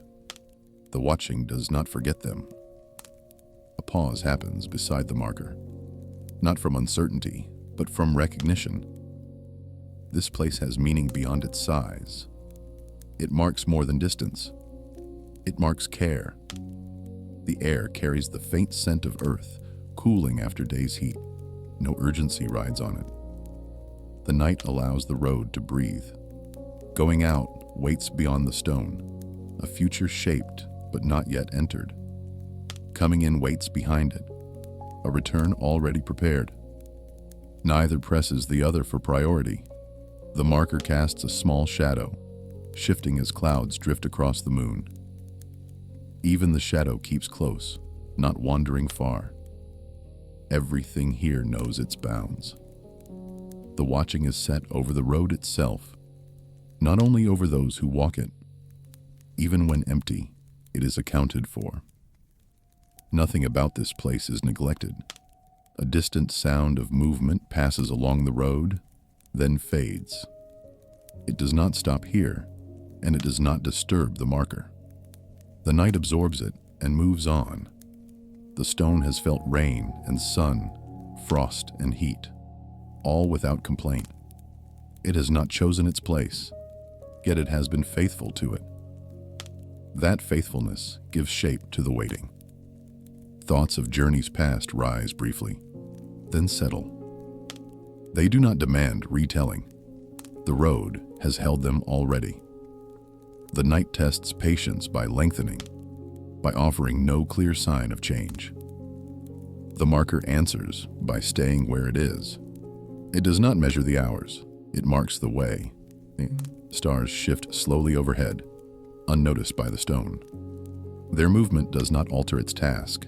The watching does not forget them. A pause happens beside the marker, not from uncertainty, but from recognition. This place has meaning beyond its size. It marks more than distance. It marks care. The air carries the faint scent of earth, cooling after day's heat. No urgency rides on it. The night allows the road to breathe. Going out waits beyond the stone, a future shaped but not yet entered. Coming in waits behind it, a return already prepared. Neither presses the other for priority. The marker casts a small shadow, shifting as clouds drift across the moon. Even the shadow keeps close, not wandering far. Everything here knows its bounds. The watching is set over the road itself, not only over those who walk it. Even when empty, it is accounted for. Nothing about this place is neglected. A distant sound of movement passes along the road, then fades. It does not stop here, and it does not disturb the marker. The night absorbs it and moves on. The stone has felt rain and sun, frost and heat, all without complaint. It has not chosen its place, yet it has been faithful to it. That faithfulness gives shape to the waiting. Thoughts of journeys past rise briefly, then settle. They do not demand retelling. The road has held them already. The night tests patience by lengthening, by offering no clear sign of change. The marker answers by staying where it is. It does not measure the hours, it marks the way. Stars shift slowly overhead, unnoticed by the stone. Their movement does not alter its task.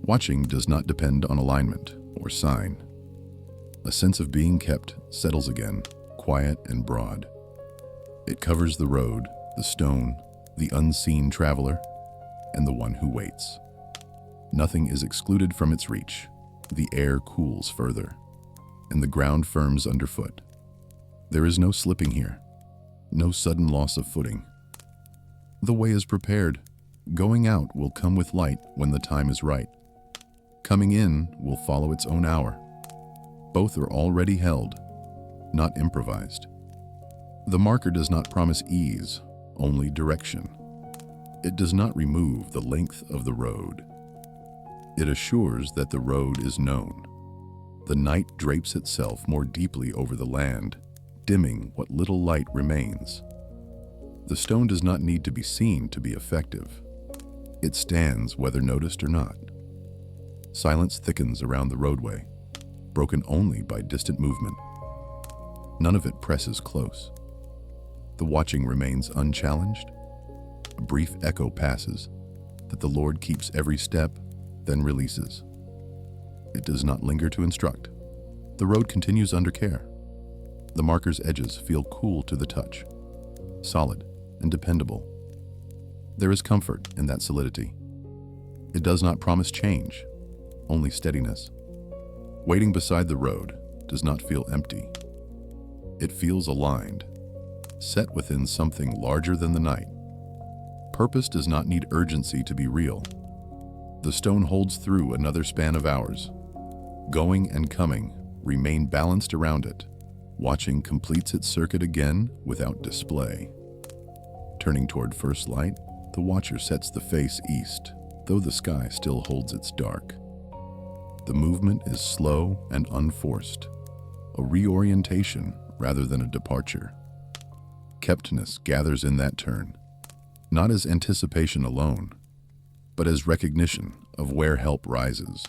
Watching does not depend on alignment or sign. A sense of being kept settles again, quiet and broad. It covers the road, the stone, the unseen traveler, and the one who waits. Nothing is excluded from its reach. The air cools further, and the ground firms underfoot. There is no slipping here, no sudden loss of footing. The way is prepared. Going out will come with light when the time is right. Coming in will follow its own hour. Both are already held, not improvised. The marker does not promise ease, only direction. It does not remove the length of the road. It assures that the road is known. The night drapes itself more deeply over the land, dimming what little light remains. The stone does not need to be seen to be effective. It stands whether noticed or not. Silence thickens around the roadway, broken only by distant movement. None of it presses close. The watching remains unchallenged. A brief echo passes that the Lord keeps every step, then releases. It does not linger to instruct. The road continues under care. The marker's edges feel cool to the touch, solid, and dependable. There is comfort in that solidity. It does not promise change, only steadiness. Waiting beside the road does not feel empty. It feels aligned, set within something larger than the night. Purpose does not need urgency to be real. The stone holds through another span of hours. Going and coming remain balanced around it. Watching completes its circuit again without display. Turning toward first light, the watcher sets the face east, though the sky still holds its dark. The movement is slow and unforced, a reorientation rather than a departure. Keptness gathers in that turn, not as anticipation alone, but as recognition of where help rises.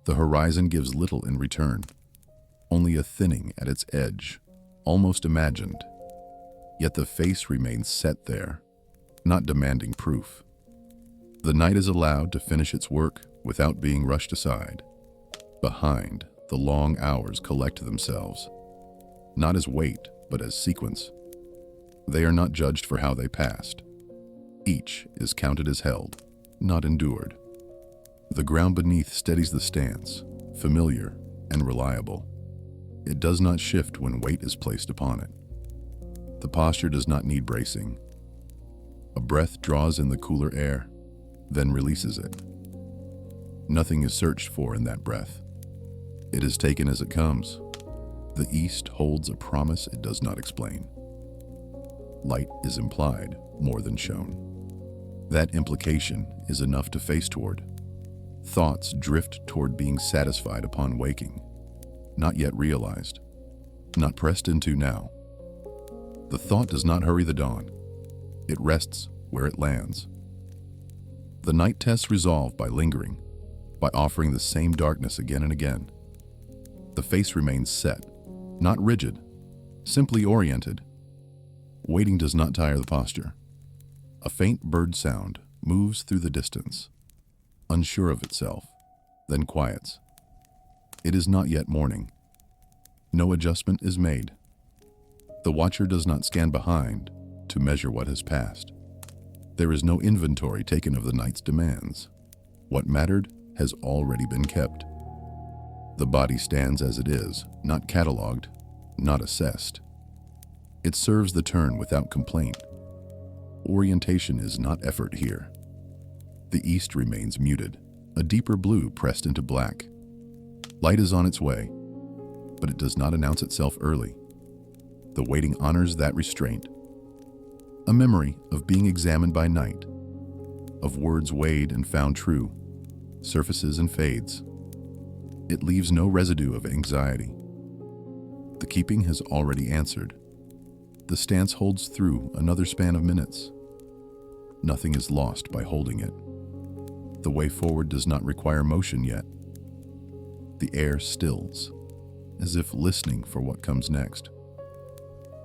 The horizon gives little in return, only a thinning at its edge, almost imagined. Yet the face remains set there, not demanding proof. The night is allowed to finish its work without being rushed aside. Behind, the long hours collect themselves, not as weight, but as sequence. They are not judged for how they passed. Each is counted as held, not endured. The ground beneath steadies the stance, familiar and reliable. It does not shift when weight is placed upon it. The posture does not need bracing. A breath draws in the cooler air, then releases it. Nothing is searched for in that breath. It is taken as it comes. The east holds a promise it does not explain. Light is implied more than shown. That implication is enough to face toward. Thoughts drift toward being satisfied upon waking, not yet realized, not pressed into now. The thought does not hurry the dawn. It rests where it lands. The night tests resolve by lingering, by offering the same darkness again and again. The face remains set, not rigid, simply oriented. Waiting does not tire the posture. A faint bird sound moves through the distance, unsure of itself, then quiets. It is not yet morning. No adjustment is made. The watcher does not scan behind to measure what has passed. There is no inventory taken of the night's demands. What mattered has already been kept. The body stands as it is, not cataloged, not assessed. It serves the turn without complaint. Orientation is not effort here. The east remains muted, a deeper blue pressed into black. Light is on its way, but it does not announce itself early. The waiting honors that restraint. A memory of being examined by night, of words weighed and found true, surfaces and fades. It leaves no residue of anxiety. The keeping has already answered. The stance holds through another span of minutes. Nothing is lost by holding it. The way forward does not require motion yet. The air stills, as if listening for what comes next.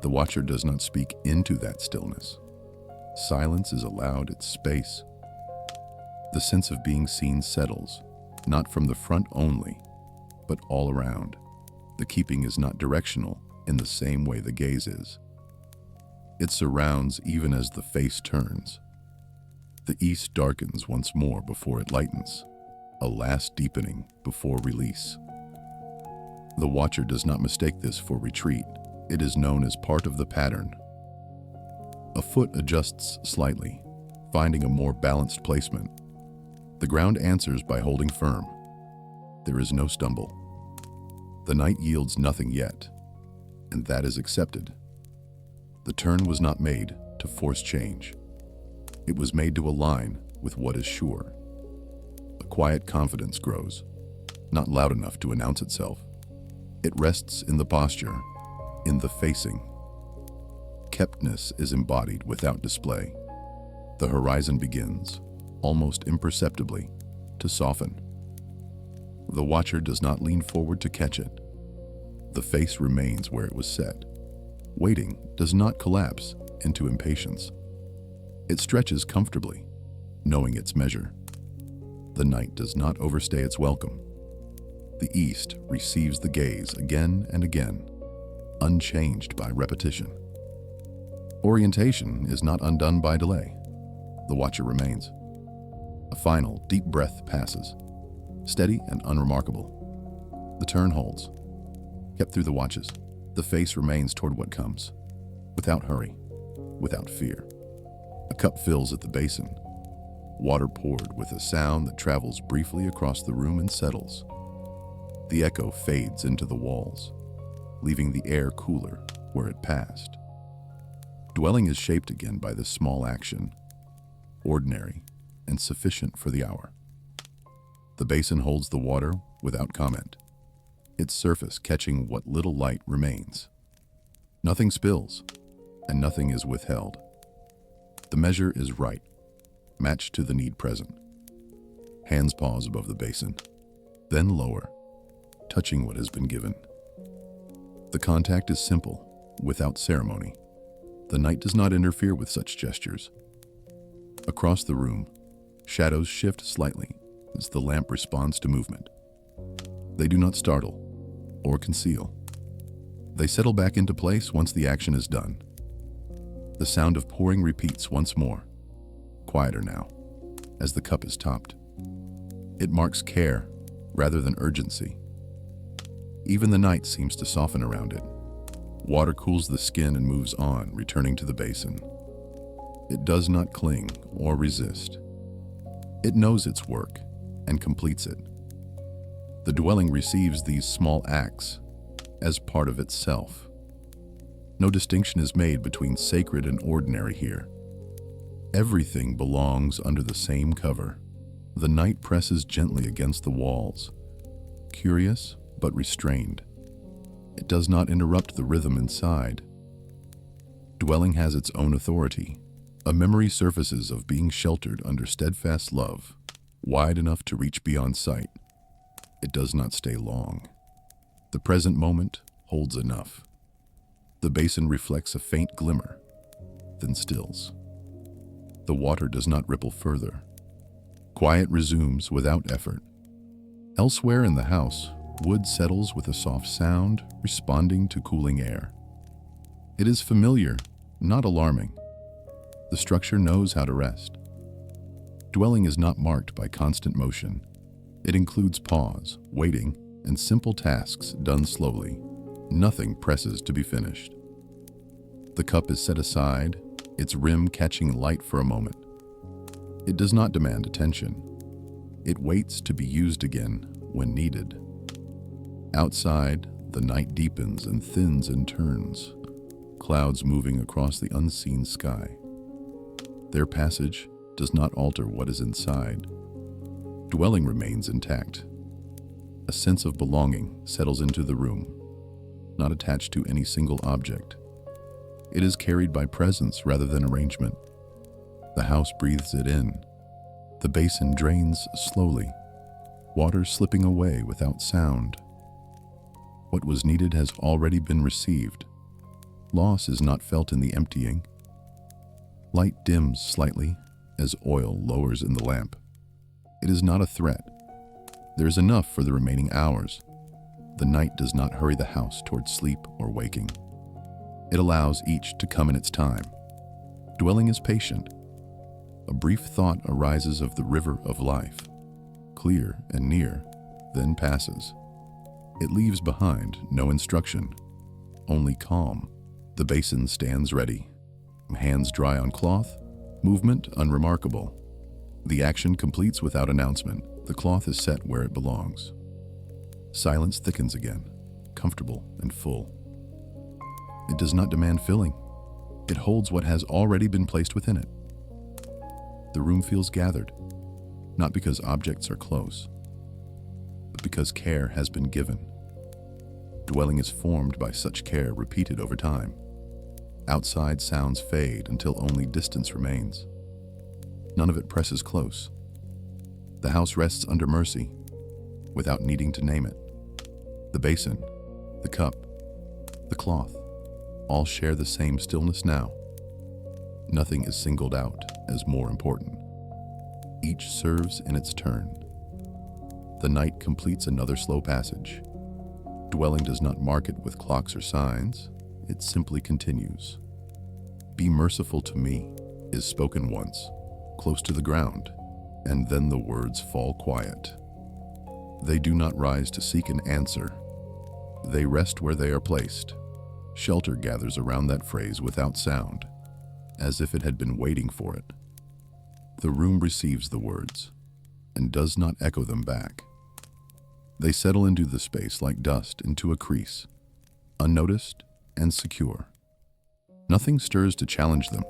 The watcher does not speak into that stillness. Silence is allowed its space. The sense of being seen settles, not from the front only, but all around. The keeping is not directional in the same way the gaze is. It surrounds even as the face turns. The east darkens once more before it lightens, a last deepening before release. The watcher does not mistake this for retreat. It is known as part of the pattern. A foot adjusts slightly, finding a more balanced placement. The ground answers by holding firm. There is no stumble. The night yields nothing yet, and that is accepted. The turn was not made to force change. It was made to align with what is sure. A quiet confidence grows, not loud enough to announce itself. It rests in the posture, in the facing. Keptness is embodied without display. The horizon begins, almost imperceptibly, to soften. The watcher does not lean forward to catch it. The face remains where it was set. Waiting does not collapse into impatience. It stretches comfortably, knowing its measure. The night does not overstay its welcome. The east receives the gaze again and again, unchanged by repetition. Orientation is not undone by delay. The watcher remains. A final, deep breath passes, steady and unremarkable. The turn holds, kept through the watches. The face remains toward what comes, without hurry, without fear. A cup fills at the basin, water poured with a sound that travels briefly across the room and settles. The echo fades into the walls, leaving the air cooler where it passed. Dwelling is shaped again by this small action, ordinary and sufficient for the hour. The basin holds the water without comment, its surface catching what little light remains. Nothing spills, and nothing is withheld. The measure is right, matched to the need present. Hands pause above the basin, then lower, touching what has been given. The contact is simple, without ceremony. The night does not interfere with such gestures. Across the room, shadows shift slightly as the lamp responds to movement. They do not startle or conceal. They settle back into place once the action is done. The sound of pouring repeats once more, quieter now, as the cup is topped. It marks care rather than urgency. Even the night seems to soften around it. Water cools the skin and moves on, returning to the basin. It does not cling or resist. It knows its work and completes it. The dwelling receives these small acts as part of itself. No distinction is made between sacred and ordinary here. Everything belongs under the same cover. The night presses gently against the walls, curious but restrained. It does not interrupt the rhythm inside. Dwelling has its own authority. A memory surfaces of being sheltered under steadfast love, wide enough to reach beyond sight. It does not stay long. The present moment holds enough. The basin reflects a faint glimmer, then stills. The water does not ripple further. Quiet resumes without effort. Elsewhere in the house, wood settles with a soft sound, responding to cooling air. It is familiar, not alarming. The structure knows how to rest. Dwelling is not marked by constant motion. It includes pause, waiting, and simple tasks done slowly. Nothing presses to be finished. The cup is set aside, its rim catching light for a moment. It does not demand attention. It waits to be used again when needed. Outside, the night deepens and thins and turns, clouds moving across the unseen sky. Their passage does not alter what is inside. Dwelling remains intact. A sense of belonging settles into the room, not attached to any single object. It is carried by presence rather than arrangement. The house breathes it in. The basin drains slowly, water slipping away without sound. What was needed has already been received. Loss is not felt in the emptying. Light dims slightly as oil lowers in the lamp. It is not a threat. There is enough for the remaining hours. The night does not hurry the house towards sleep or waking. It allows each to come in its time. Dwelling is patient. A brief thought arises of the river of life, clear and near, then passes. It leaves behind no instruction, only calm. The basin stands ready, hands dry on cloth, movement unremarkable. The action completes without announcement. The cloth is set where it belongs. Silence thickens again, comfortable and full. It does not demand filling. It holds what has already been placed within it. The room feels gathered, not because objects are close, but because care has been given. Dwelling is formed by such care repeated over time. Outside sounds fade until only distance remains. None of it presses close. The house rests under mercy, without needing to name it. The basin, the cup, the cloth, all share the same stillness now. Nothing is singled out as more important. Each serves in its turn. The night completes another slow passage. Dwelling does not mark it with clocks or signs. It simply continues. "Be merciful to me," is spoken once, close to the ground, and then the words fall quiet. They do not rise to seek an answer. They rest where they are placed. Shelter gathers around that phrase without sound, as if it had been waiting for it. The room receives the words and does not echo them back. They settle into the space like dust into a crease, unnoticed and secure. Nothing stirs to challenge them.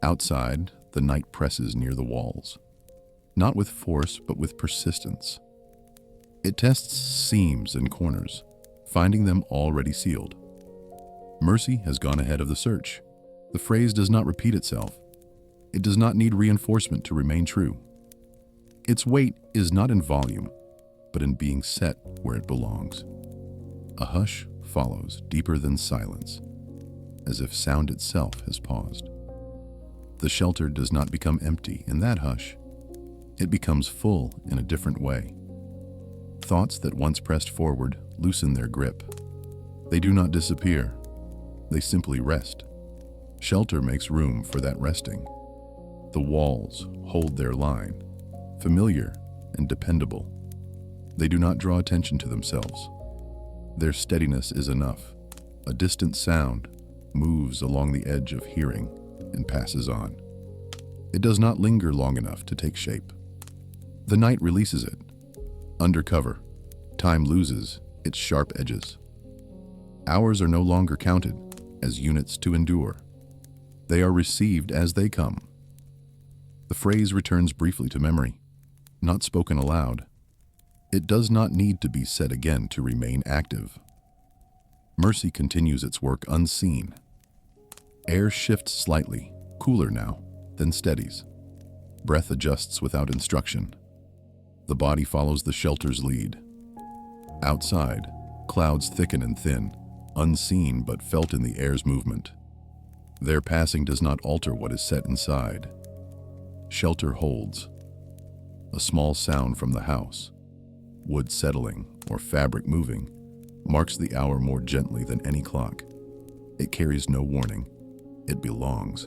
Outside, the night presses near the walls, not with force but with persistence. It tests seams and corners, finding them already sealed. Mercy has gone ahead of the search. The phrase does not repeat itself. It does not need reinforcement to remain true. Its weight is not in volume, but in being set where it belongs. A hush follows, deeper than silence, as if sound itself has paused. The shelter does not become empty in that hush. It becomes full in a different way. Thoughts that once pressed forward loosen their grip. They do not disappear. They simply rest. Shelter makes room for that resting. The walls hold their line, familiar and dependable. They do not draw attention to themselves. Their steadiness is enough. A distant sound moves along the edge of hearing and passes on. It does not linger long enough to take shape. The night releases it. Under cover, time loses its sharp edges. Hours are no longer counted as units to endure. They are received as they come. The phrase returns briefly to memory, not spoken aloud. It does not need to be said again to remain active. Mercy continues its work unseen. Air shifts slightly, cooler now, then steadies. Breath adjusts without instruction. The body follows the shelter's lead. Outside, clouds thicken and thin, unseen but felt in the air's movement. Their passing does not alter what is set inside. Shelter holds. A small sound from the house, wood settling or fabric moving, marks the hour more gently than any clock. It carries no warning. It belongs.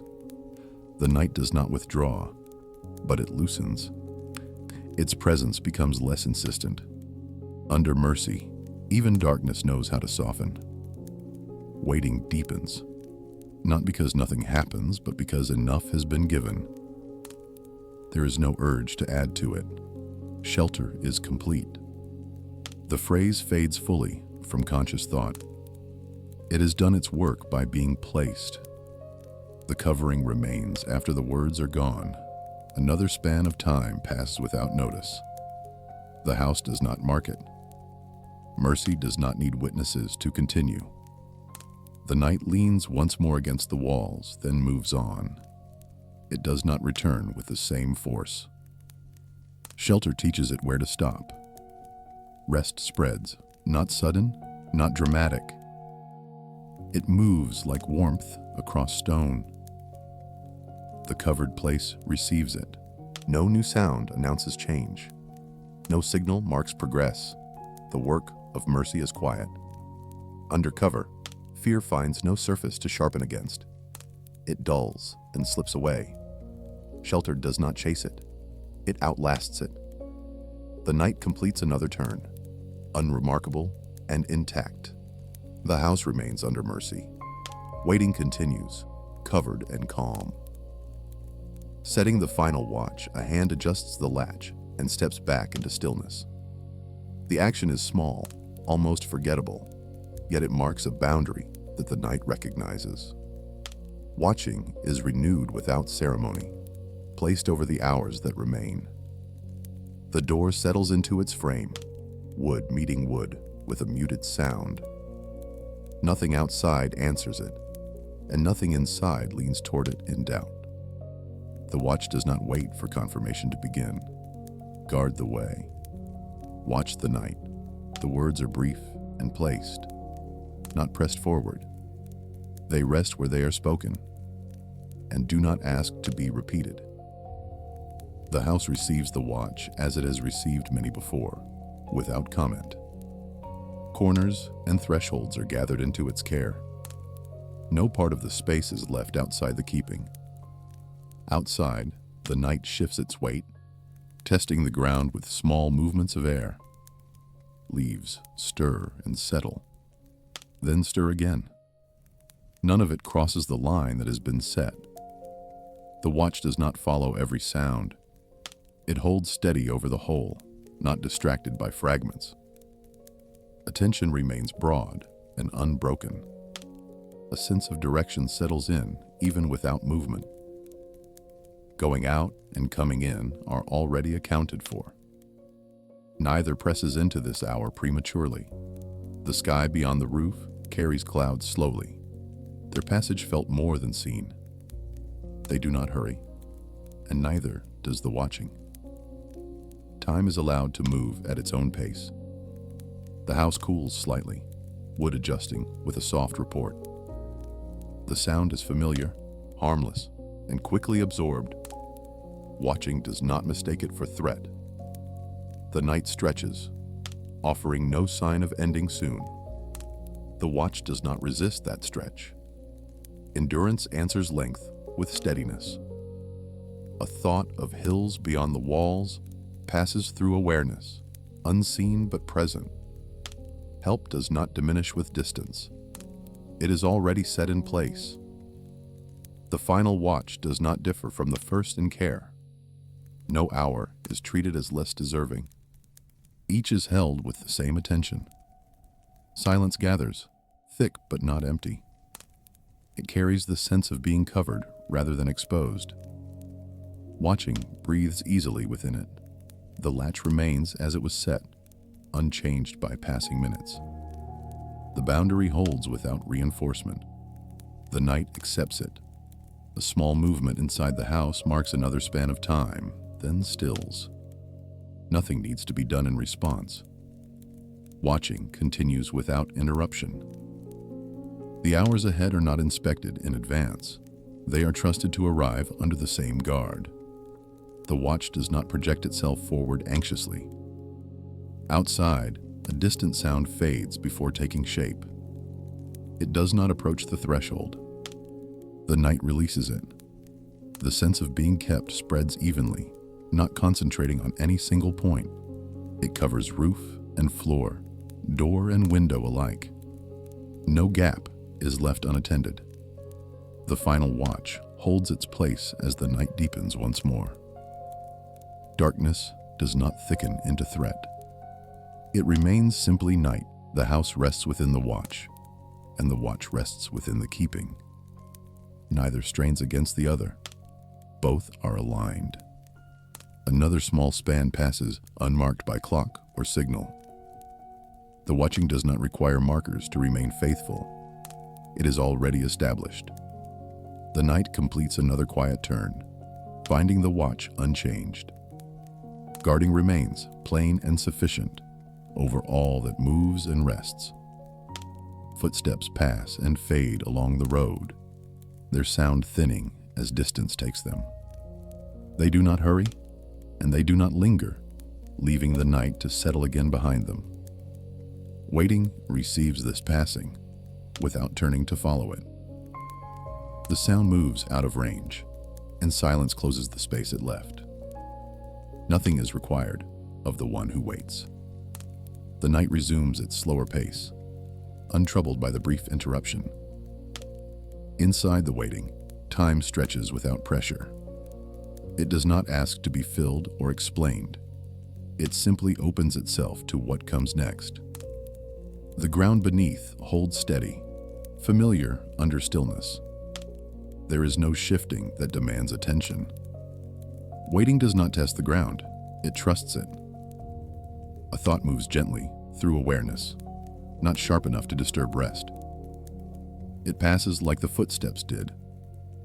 The night does not withdraw, but it loosens. Its presence becomes less insistent. Under mercy, even darkness knows how to soften. Waiting deepens, not because nothing happens, but because enough has been given. There is no urge to add to it. Shelter is complete. The phrase fades fully from conscious thought. It has done its work by being placed. The covering remains after the words are gone. Another span of time passes without notice. The house does not mark it. Mercy does not need witnesses to continue. The night leans once more against the walls, then moves on. It does not return with the same force. Shelter teaches it where to stop. Rest spreads, not sudden, not dramatic. It moves like warmth across stone. The covered place receives it. No new sound announces change. No signal marks progress. The work of mercy is quiet. Under cover, fear finds no surface to sharpen against. It dulls and slips away. Shelter does not chase it. It outlasts it. The night completes another turn, unremarkable and intact. The house remains under mercy. Waiting continues, covered and calm. Setting the final watch, a hand adjusts the latch and steps back into stillness. The action is small, almost forgettable, yet it marks a boundary that the night recognizes. Watching is renewed without ceremony, placed over the hours that remain. The door settles into its frame, wood meeting wood with a muted sound. Nothing outside answers it, and nothing inside leans toward it in doubt. The watch does not wait for confirmation to begin. Guard the way. Watch the night. The words are brief and placed, not pressed forward. They rest where they are spoken, and do not ask to be repeated. The house receives the watch as it has received many before, without comment. Corners and thresholds are gathered into its care. No part of the space is left outside the keeping. Outside, the night shifts its weight, testing the ground with small movements of air. Leaves stir and settle, then stir again. None of it crosses the line that has been set. The watch does not follow every sound. It holds steady over the whole, not distracted by fragments. Attention remains broad and unbroken. A sense of direction settles in, even without movement. Going out and coming in are already accounted for. Neither presses into this hour prematurely. The sky beyond the roof carries clouds slowly. Their passage felt more than seen. They do not hurry, and neither does the watching. Time is allowed to move at its own pace. The house cools slightly, wood adjusting with a soft report. The sound is familiar, harmless, and quickly absorbed. Watching does not mistake it for threat. The night stretches, offering no sign of ending soon. The watch does not resist that stretch. Endurance answers length with steadiness. A thought of hills beyond the walls passes through awareness, unseen but present. Help does not diminish with distance. It is already set in place. The final watch does not differ from the first in care. No hour is treated as less deserving. Each is held with the same attention. Silence gathers, thick but not empty. It carries the sense of being covered rather than exposed. Watching breathes easily within it. The latch remains as it was set, unchanged by passing minutes. The boundary holds without reinforcement. The night accepts it. A small movement inside the house marks another span of time, then stills. Nothing needs to be done in response. Watching continues without interruption. The hours ahead are not inspected in advance. They are trusted to arrive under the same guard. The watch does not project itself forward anxiously. Outside, a distant sound fades before taking shape. It does not approach the threshold. The night releases it. The sense of being kept spreads evenly, not concentrating on any single point. It covers roof and floor, door and window alike. No gap is left unattended. The final watch holds its place as the night deepens once more. Darkness does not thicken into threat. It remains simply night. The house rests within the watch, and the watch rests within the keeping. Neither strains against the other. Both are aligned. Another small span passes, unmarked by clock or signal. The watching does not require markers to remain faithful. It is already established. The night completes another quiet turn, finding the watch unchanged. Guarding remains plain and sufficient over all that moves and rests. Footsteps pass and fade along the road, their sound thinning as distance takes them. They do not hurry, and they do not linger, leaving the night to settle again behind them. Waiting receives this passing without turning to follow it. The sound moves out of range, and silence closes the space it left. Nothing is required of the one who waits. The night resumes its slower pace, untroubled by the brief interruption. Inside the waiting, time stretches without pressure. It does not ask to be filled or explained. It simply opens itself to what comes next. The ground beneath holds steady, familiar under stillness. There is no shifting that demands attention. Waiting does not test the ground, it trusts it. A thought moves gently through awareness, not sharp enough to disturb rest. It passes like the footsteps did,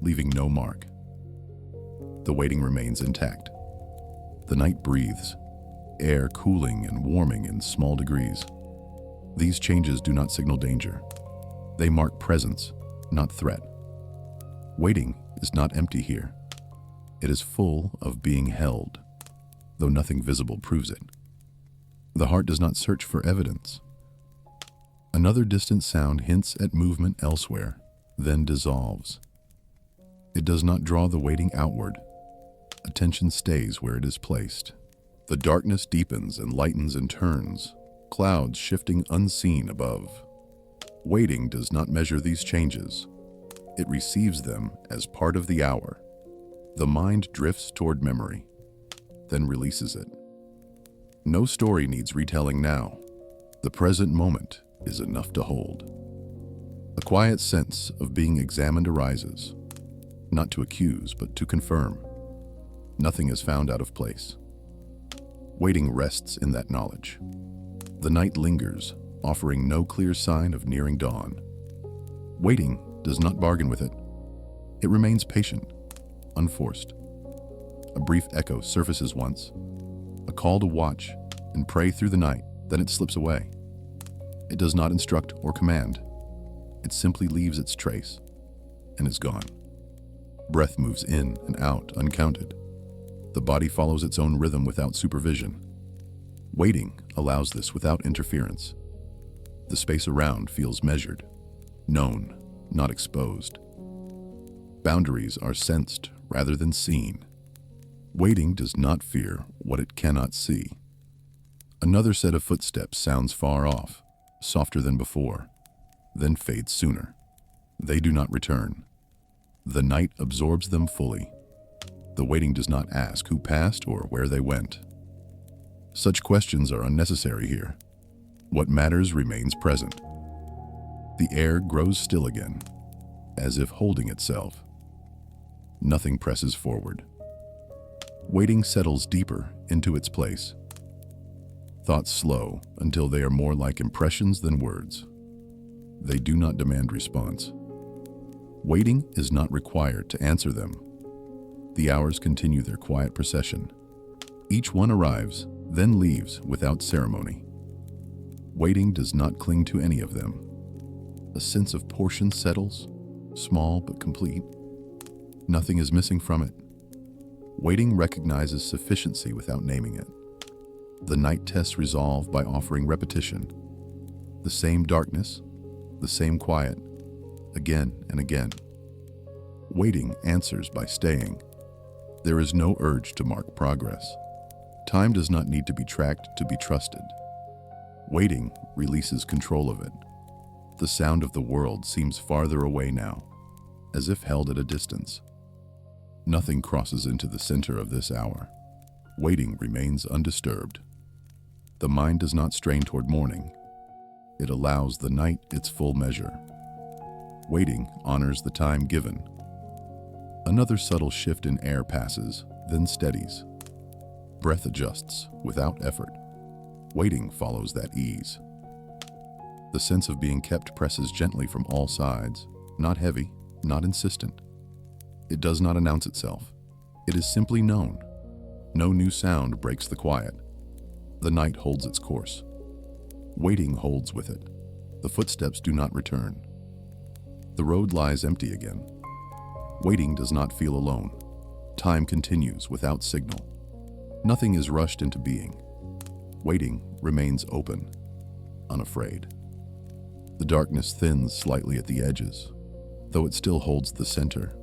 leaving no mark. The waiting remains intact. The night breathes, air cooling and warming in small degrees. These changes do not signal danger. They mark presence, not threat. Waiting is not empty here. It is full of being held, though nothing visible proves it. The heart does not search for evidence. Another distant sound hints at movement elsewhere, then dissolves. It does not draw the waiting outward. Attention stays where it is placed. The darkness deepens and lightens and turns, clouds shifting unseen above. Waiting does not measure these changes. It receives them as part of the hour. The mind drifts toward memory, then releases it. No story needs retelling now. The present moment is enough to hold. A quiet sense of being examined arises, not to accuse, but to confirm. Nothing is found out of place. Waiting rests in that knowledge. The night lingers, offering no clear sign of nearing dawn. Waiting does not bargain with it. It remains patient, unforced. A brief echo surfaces once, a call to watch and pray through the night, then it slips away. It does not instruct or command. It simply leaves its trace and is gone. Breath moves in and out, uncounted. The body follows its own rhythm without supervision. Waiting allows this without interference. The space around feels measured, known, not exposed. Boundaries are sensed rather than seen. Waiting does not fear what it cannot see. Another set of footsteps sounds far off, softer than before, then fades sooner. They do not return. The night absorbs them fully. The waiting does not ask who passed or where they went. Such questions are unnecessary here. What matters remains present. The air grows still again, as if holding itself. Nothing presses forward. Waiting settles deeper into its place. Thoughts slow until they are more like impressions than words. They do not demand response. Waiting is not required to answer them. The hours continue their quiet procession. Each one arrives, then leaves without ceremony. Waiting does not cling to any of them. A sense of portion settles, small but complete. Nothing is missing from it. Waiting recognizes sufficiency without naming it. The night tests resolve by offering repetition. The same darkness, the same quiet, again and again. Waiting answers by staying. There is no urge to mark progress. Time does not need to be tracked to be trusted. Waiting releases control of it. The sound of the world seems farther away now, as if held at a distance. Nothing crosses into the center of this hour. Waiting remains undisturbed. The mind does not strain toward morning. It allows the night its full measure. Waiting honors the time given. Another subtle shift in air passes, then steadies. Breath adjusts without effort. Waiting follows that ease. The sense of being kept presses gently from all sides, not heavy, not insistent. It does not announce itself. It is simply known. No new sound breaks the quiet. The night holds its course. Waiting holds with it. The footsteps do not return. The road lies empty again. Waiting does not feel alone. Time continues without signal. Nothing is rushed into being. Waiting remains open, unafraid. The darkness thins slightly at the edges, though it still holds the center.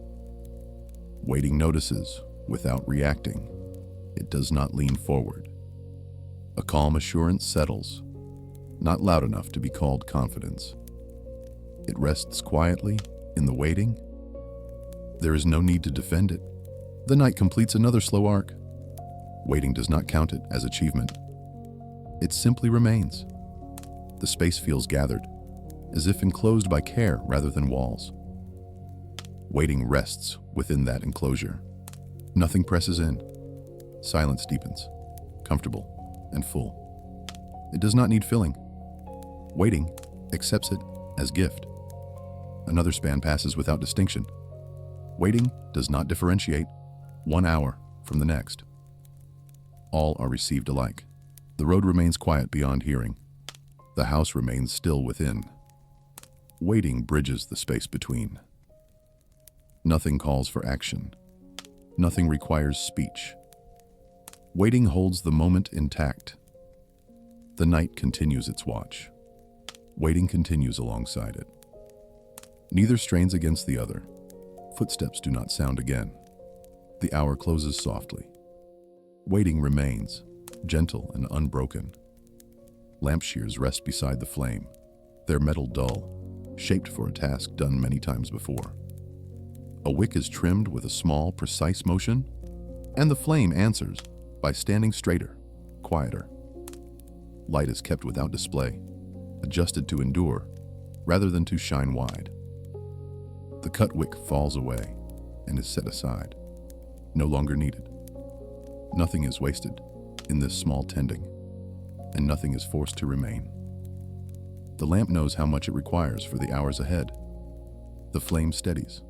Waiting notices without reacting. It does not lean forward. A calm assurance settles, not loud enough to be called confidence. It rests quietly in the waiting. There is no need to defend it. The night completes another slow arc. Waiting does not count it as achievement. It simply remains. The space feels gathered, as if enclosed by care rather than walls. Waiting rests within that enclosure. Nothing presses in. Silence deepens, comfortable and full. It does not need filling. Waiting accepts it as gift. Another span passes without distinction. Waiting does not differentiate 1 hour from the next. All are received alike. The road remains quiet beyond hearing. The house remains still within. Waiting bridges the space between. Nothing calls for action. Nothing requires speech. Waiting holds the moment intact. The night continues its watch. Waiting continues alongside it. Neither strains against the other. Footsteps do not sound again. The hour closes softly. Waiting remains, gentle and unbroken. Lamp shears rest beside the flame, their metal dull, shaped for a task done many times before. A wick is trimmed with a small, precise motion, and the flame answers by standing straighter, quieter. Light is kept without display, adjusted to endure rather than to shine wide. The cut wick falls away and is set aside, no longer needed. Nothing is wasted in this small tending, and nothing is forced to remain. The lamp knows how much it requires for the hours ahead. The flame steadies,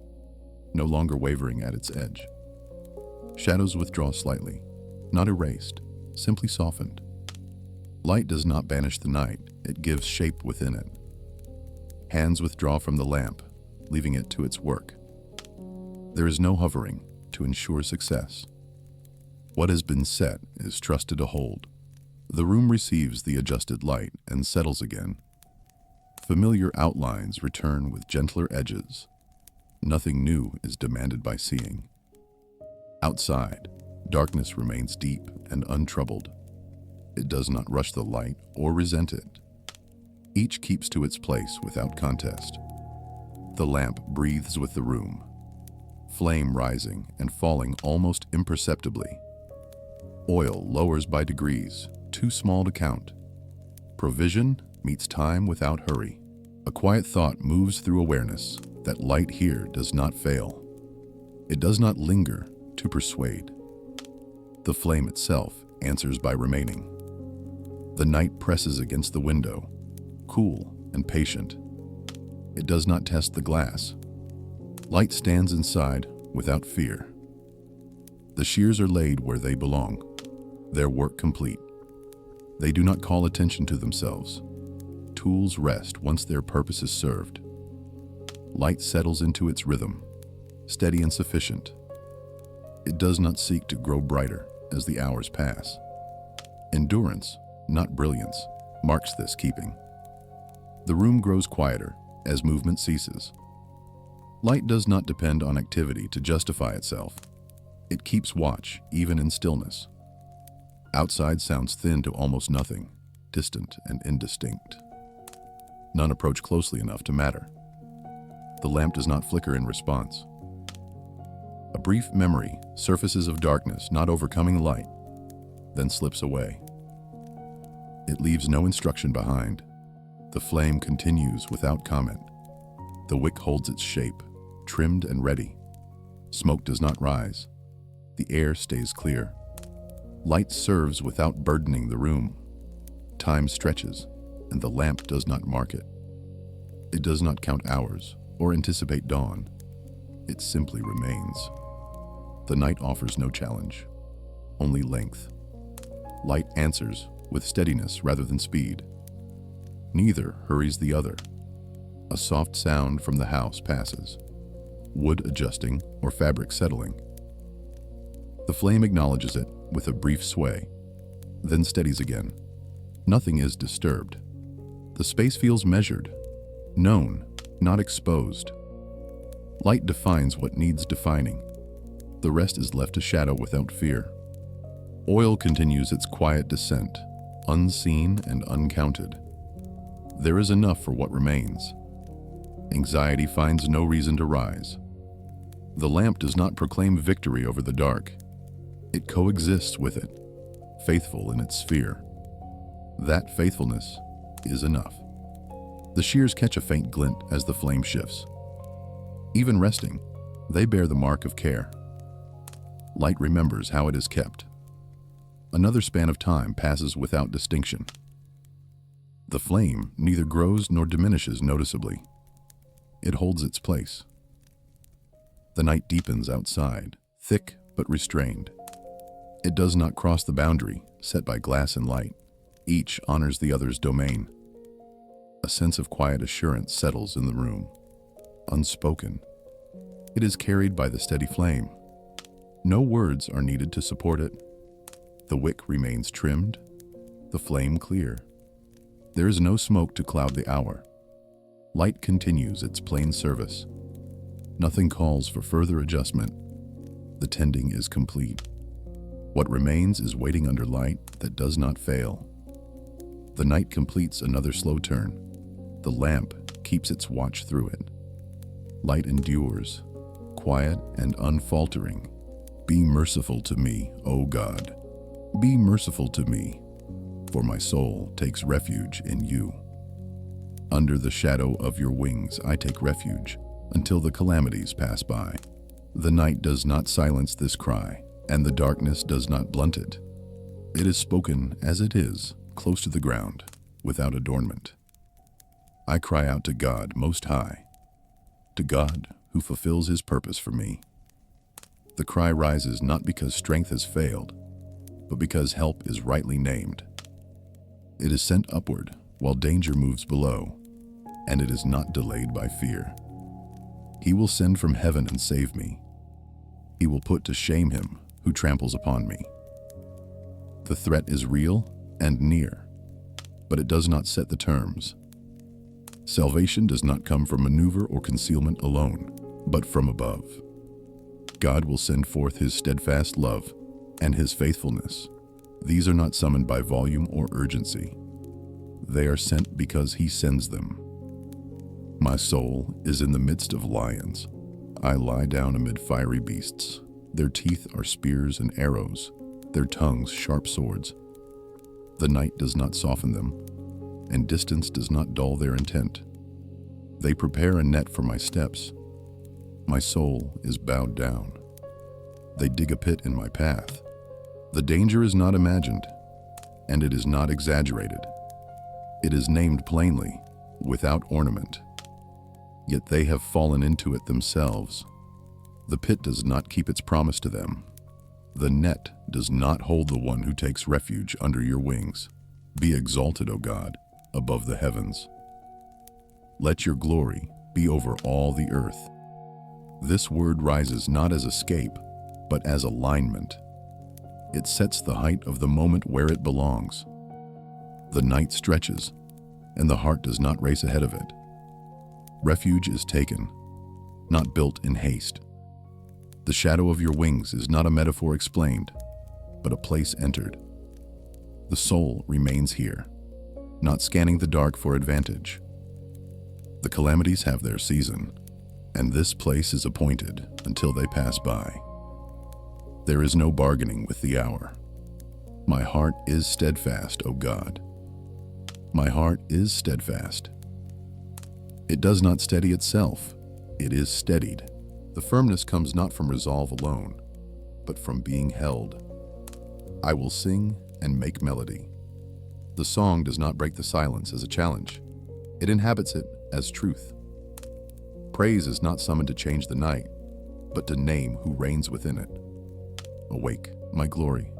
no longer wavering at its edge. Shadows withdraw slightly, not erased, simply softened. Light does not banish the night, it gives shape within it. Hands withdraw from the lamp, leaving it to its work. There is no hovering to ensure success. What has been set is trusted to hold. The room receives the adjusted light and settles again. Familiar outlines return with gentler edges. Nothing new is demanded by seeing. Outside, darkness remains deep and untroubled. It does not rush the light or resent it. Each keeps to its place without contest. The lamp breathes with the room, flame rising and falling almost imperceptibly. Oil lowers by degrees, too small to count. Provision meets time without hurry. A quiet thought moves through awareness that light here does not fail. It does not linger to persuade. The flame itself answers by remaining. The night presses against the window, cool and patient. It does not test the glass. Light stands inside without fear. The shears are laid where they belong, their work complete. They do not call attention to themselves. Tools rest once their purpose is served. Light settles into its rhythm, steady and sufficient. It does not seek to grow brighter as the hours pass. Endurance, not brilliance, marks this keeping. The room grows quieter as movement ceases. Light does not depend on activity to justify itself. It keeps watch even in stillness. Outside sounds thin to almost nothing, distant and indistinct. None approach closely enough to matter. The lamp does not flicker in response. A brief memory surfaces of darkness not overcoming light, then slips away. It leaves no instruction behind. The flame continues without comment. The wick holds its shape, trimmed and ready. Smoke does not rise. The air stays clear. Light serves without burdening the room. Time stretches, and the lamp does not mark it. It does not count hours or anticipate dawn. It simply remains. The night offers no challenge, only length. Light answers with steadiness rather than speed. Neither hurries the other. A soft sound from the house passes, wood adjusting or fabric settling. The flame acknowledges it with a brief sway, then steadies again. Nothing is disturbed. The space feels measured, known, not exposed. Light defines what needs defining. The rest is left to shadow without fear. Oil continues its quiet descent, unseen and uncounted. There is enough for what remains. Anxiety finds no reason to rise. The lamp does not proclaim victory over the dark. It coexists with it, faithful in its sphere. That faithfulness is enough. The shears catch a faint glint as the flame shifts. Even resting, they bear the mark of care. Light remembers how it is kept. Another span of time passes without distinction. The flame neither grows nor diminishes noticeably. It holds its place. The night deepens outside, thick but restrained. It does not cross the boundary set by glass and light. Each honors the other's domain. A sense of quiet assurance settles in the room, unspoken. It is carried by the steady flame. No words are needed to support it. The wick remains trimmed, the flame clear. There is no smoke to cloud the hour. Light continues its plain service. Nothing calls for further adjustment. The tending is complete. What remains is waiting under light that does not fail. The night completes another slow turn. The lamp keeps its watch through it. Light endures, quiet and unfaltering. Be merciful to me, O God. Be merciful to me, for my soul takes refuge in you. Under the shadow of your wings I take refuge until the calamities pass by. The night does not silence this cry, and the darkness does not blunt it. It is spoken as it is, close to the ground, without adornment. I cry out to God Most High, to God who fulfills his purpose for me. The cry rises not because strength has failed, but because help is rightly named. It is sent upward while danger moves below, and it is not delayed by fear. He will send from heaven and save me. He will put to shame him who tramples upon me. The threat is real and near, but it does not set the terms. Salvation does not come from maneuver or concealment alone, but from above. God will send forth his steadfast love and his faithfulness. These are not summoned by volume or urgency. They are sent because he sends them. My soul is in the midst of lions. I lie down amid fiery beasts. Their teeth are spears and arrows, their tongues sharp swords. The night does not soften them, and distance does not dull their intent. They prepare a net for my steps. My soul is bowed down. They dig a pit in my path. The danger is not imagined, and it is not exaggerated. It is named plainly, without ornament. Yet they have fallen into it themselves. The pit does not keep its promise to them. The net does not hold the one who takes refuge under your wings. Be exalted, O God, above the heavens. Let your glory be over all the earth. This word rises not as escape, but as alignment. It sets the height of the moment where it belongs. The night stretches, and the heart does not race ahead of it. Refuge is taken, not built in haste. The shadow of your wings is not a metaphor explained, but a place entered. The soul remains here, not scanning the dark for advantage. The calamities have their season, and this place is appointed until they pass by. There is no bargaining with the hour. My heart is steadfast, O God. My heart is steadfast. It does not steady itself, it is steadied. The firmness comes not from resolve alone, but from being held. I will sing and make melody. The song does not break the silence as a challenge. It inhabits it as truth. Praise is not summoned to change the night, but to name who reigns within it. Awake, my glory.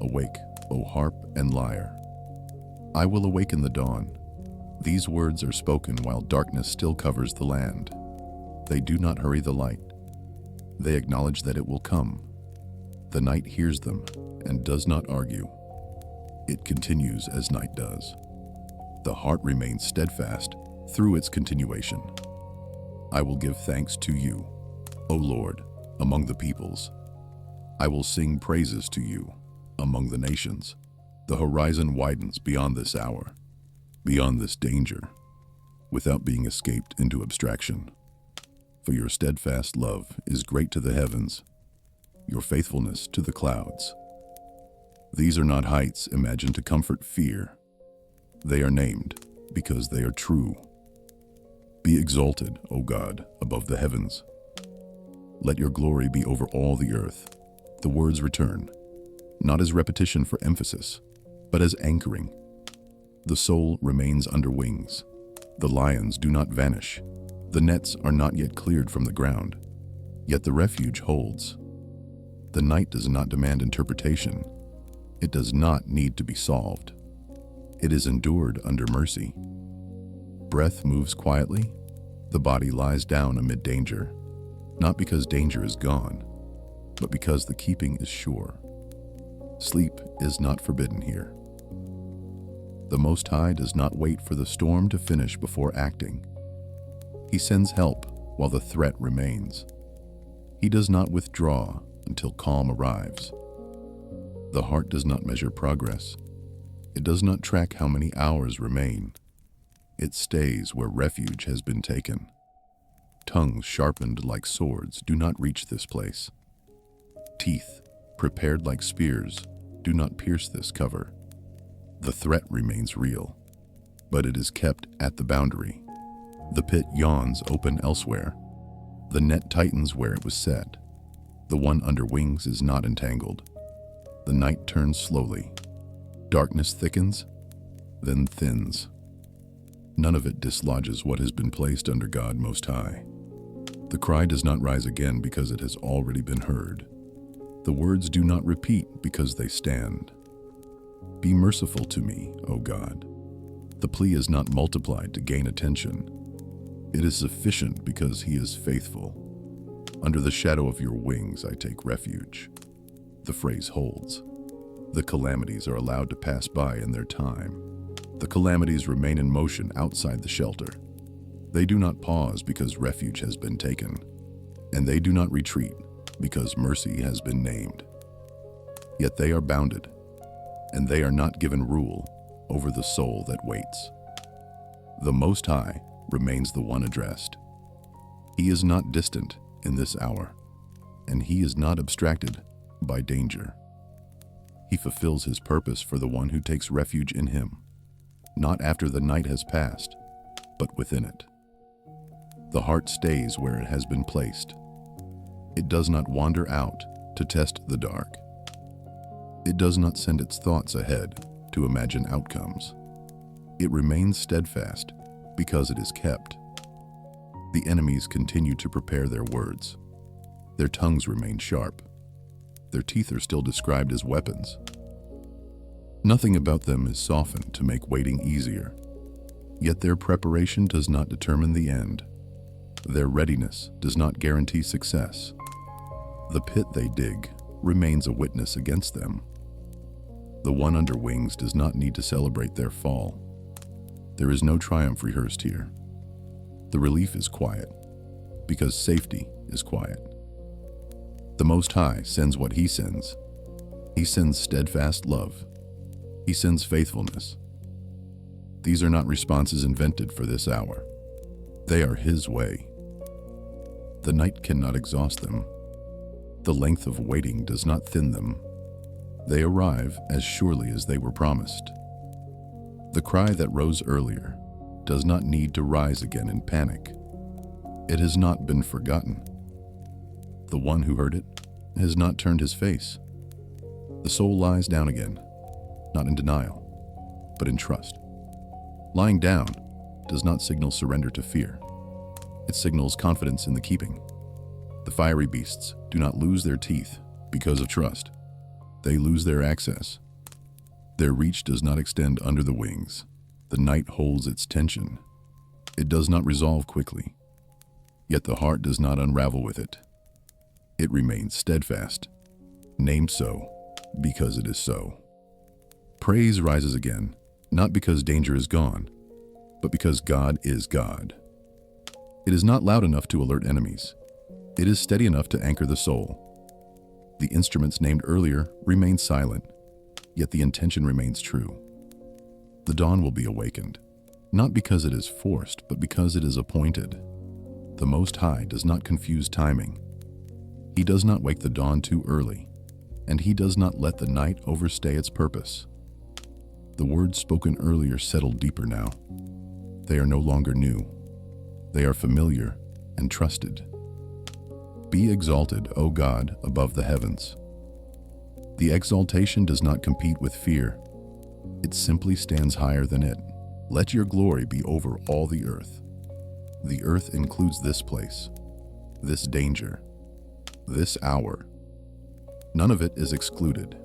Awake, O harp and lyre. I will awaken the dawn. These words are spoken while darkness still covers the land. They do not hurry the light. They acknowledge that it will come. The night hears them and does not argue. It continues as night does. The heart remains steadfast through its continuation. I will give thanks to you, O Lord, among the peoples. I will sing praises to you among the nations. The horizon widens beyond this hour, beyond this danger, without being escaped into abstraction. For your steadfast love is great to the heavens, your faithfulness to the clouds. These are not heights imagined to comfort fear. They are named because they are true. Be exalted, O God, above the heavens. Let your glory be over all the earth. The words return, not as repetition for emphasis, but as anchoring. The soul remains under wings. The lions do not vanish. The nets are not yet cleared from the ground, yet the refuge holds. The night does not demand interpretation. It does not need to be solved. It is endured under mercy. Breath moves quietly. The body lies down amid danger, not because danger is gone, but because the keeping is sure. Sleep is not forbidden here. The Most High does not wait for the storm to finish before acting. He sends help while the threat remains. He does not withdraw until calm arrives. The heart does not measure progress. It does not track how many hours remain. It stays where refuge has been taken. Tongues sharpened like swords do not reach this place. Teeth, prepared like spears, do not pierce this cover. The threat remains real, but it is kept at the boundary. The pit yawns open elsewhere. The net tightens where it was set. The one under wings is not entangled. The night turns slowly. Darkness thickens, then thins. None of it dislodges what has been placed under God Most High. The cry does not rise again because it has already been heard. The words do not repeat because they stand. Be merciful to me, O God. The plea is not multiplied to gain attention. It is sufficient because He is faithful. Under the shadow of your wings I take refuge. The phrase holds. The calamities are allowed to pass by in their time. The calamities remain in motion outside the shelter. They do not pause because refuge has been taken, and they do not retreat because mercy has been named. Yet they are bounded, and they are not given rule over the soul that waits. The Most High remains the one addressed. He is not distant in this hour, and He is not abstracted by danger. He fulfills His purpose for the one who takes refuge in Him, not after the night has passed, but within it. The heart stays where it has been placed. It does not wander out to test the dark. It does not send its thoughts ahead to imagine outcomes. It remains steadfast because it is kept. The enemies continue to prepare their words. Their tongues remain sharp. Their teeth are still described as weapons. Nothing about them is softened to make waiting easier. Yet their preparation does not determine the end. Their readiness does not guarantee success. The pit they dig remains a witness against them. The one under wings does not need to celebrate their fall. There is no triumph rehearsed here. The relief is quiet, because safety is quiet. The Most High sends what He sends. He sends steadfast love. He sends faithfulness. These are not responses invented for this hour. They are His way. The night cannot exhaust them. The length of waiting does not thin them. They arrive as surely as they were promised. The cry that rose earlier does not need to rise again in panic. It has not been forgotten. The one who heard it has not turned his face. The soul lies down again, not in denial, but in trust. Lying down does not signal surrender to fear. It signals confidence in the keeping. The fiery beasts do not lose their teeth because of trust. They lose their access. Their reach does not extend under the wings. The night holds its tension. It does not resolve quickly, yet the heart does not unravel with it. It remains steadfast, named so because it is so. Praise rises again, not because danger is gone, but because God is God. It is not loud enough to alert enemies. It is steady enough to anchor the soul. The instruments named earlier remain silent, yet the intention remains true. The dawn will be awakened, not because it is forced, but because it is appointed. The Most High does not confuse timing. He does not wake the dawn too early, and He does not let the night overstay its purpose. The words spoken earlier settle deeper now. They are no longer new. They are familiar and trusted. Be exalted, O God, above the heavens. The exaltation does not compete with fear. It simply stands higher than it. Let your glory be over all the earth. The earth includes this place, this danger, this hour. None of it is excluded.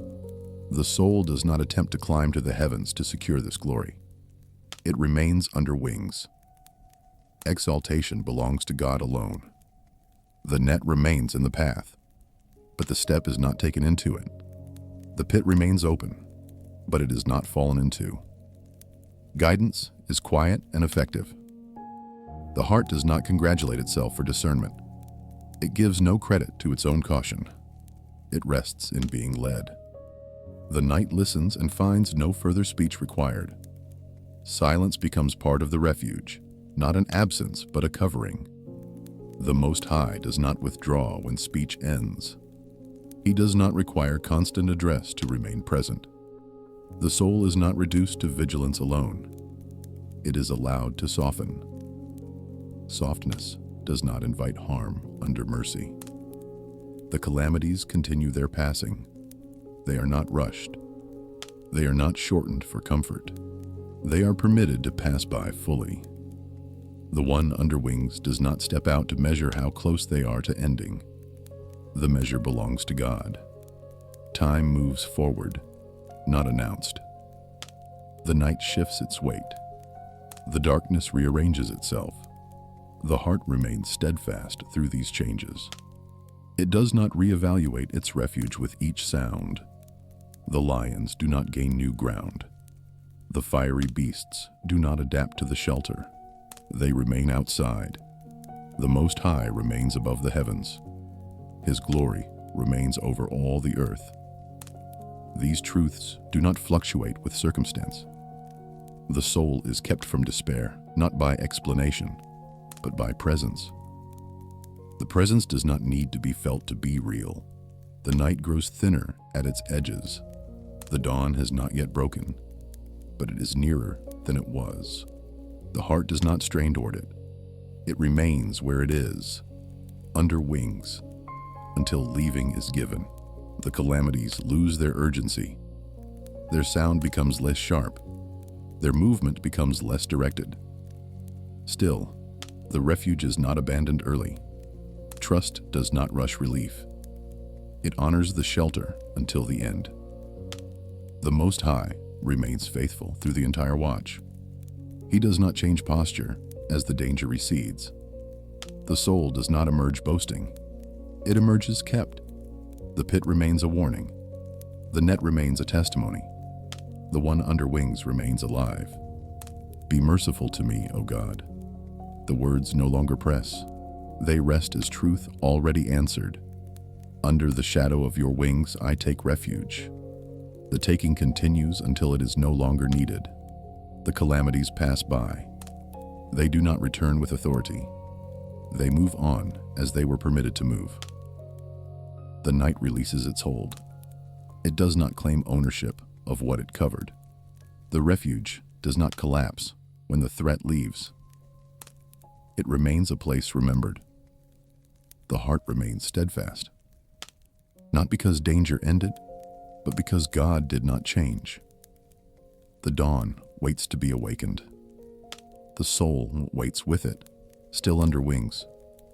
The soul does not attempt to climb to the heavens to secure this glory. It remains under wings. Exaltation belongs to God alone. The net remains in the path, but the step is not taken into it. The pit remains open, but it is not fallen into. Guidance is quiet and effective. The heart does not congratulate itself for discernment. It gives no credit to its own caution. It rests in being led. The night listens and finds no further speech required. Silence becomes part of the refuge, not an absence but a covering. The Most High does not withdraw when speech ends. He does not require constant address to remain present. The soul is not reduced to vigilance alone. It is allowed to soften. Softness does not invite harm under mercy. The calamities continue their passing. They are not rushed. They are not shortened for comfort. They are permitted to pass by fully. The one under wings does not step out to measure how close they are to ending. The measure belongs to God. Time moves forward, not announced. The night shifts its weight. The darkness rearranges itself. The heart remains steadfast through these changes. It does not reevaluate its refuge with each sound. The lions do not gain new ground. The fiery beasts do not adapt to the shelter. They remain outside. The Most High remains above the heavens. His glory remains over all the earth. These truths do not fluctuate with circumstance. The soul is kept from despair, not by explanation, but by presence. The presence does not need to be felt to be real. The night grows thinner at its edges. The dawn has not yet broken, but it is nearer than it was. The heart does not strain toward it. It remains where it is, under wings, until leaving is given. The calamities lose their urgency. Their sound becomes less sharp. Their movement becomes less directed. Still, the refuge is not abandoned early. Trust does not rush relief. It honors the shelter until the end. The Most High remains faithful through the entire watch. He does not change posture as the danger recedes. The soul does not emerge boasting. It emerges kept. The pit remains a warning. The net remains a testimony. The one under wings remains alive. Be merciful to me, O God. The words no longer press. They rest as truth already answered. Under the shadow of your wings I take refuge. The taking continues until it is no longer needed. The calamities pass by. They do not return with authority. They move on as they were permitted to move. The night releases its hold. It does not claim ownership of what it covered. The refuge does not collapse when the threat leaves. It remains a place remembered. The heart remains steadfast. Not because danger ended, but because God did not change. The dawn waits to be awakened. The soul waits with it, still under wings.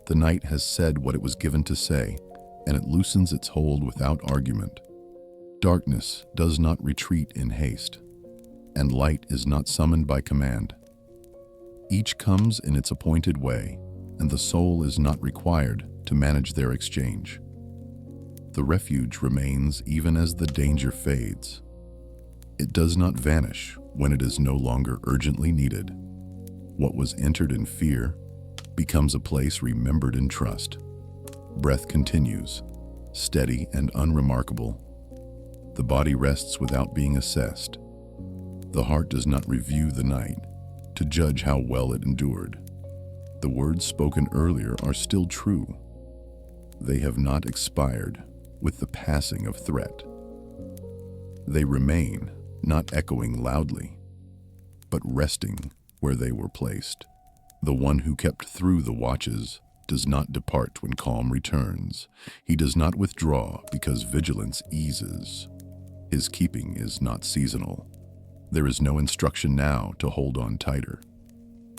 The night has said what it was given to say, and it loosens its hold without argument. Darkness does not retreat in haste, and light is not summoned by command. Each comes in its appointed way, and the soul is not required to manage their exchange. The refuge remains even as the danger fades. It does not vanish when it is no longer urgently needed. What was entered in fear becomes a place remembered in trust. Breath continues, steady and unremarkable. The body rests without being assessed. The heart does not review the night to judge how well it endured. The words spoken earlier are still true. They have not expired with the passing of threat. They remain, not echoing loudly, but resting where they were placed. The one who kept through the watches does not depart when calm returns. He does not withdraw because vigilance eases. His keeping is not seasonal. There is no instruction now to hold on tighter.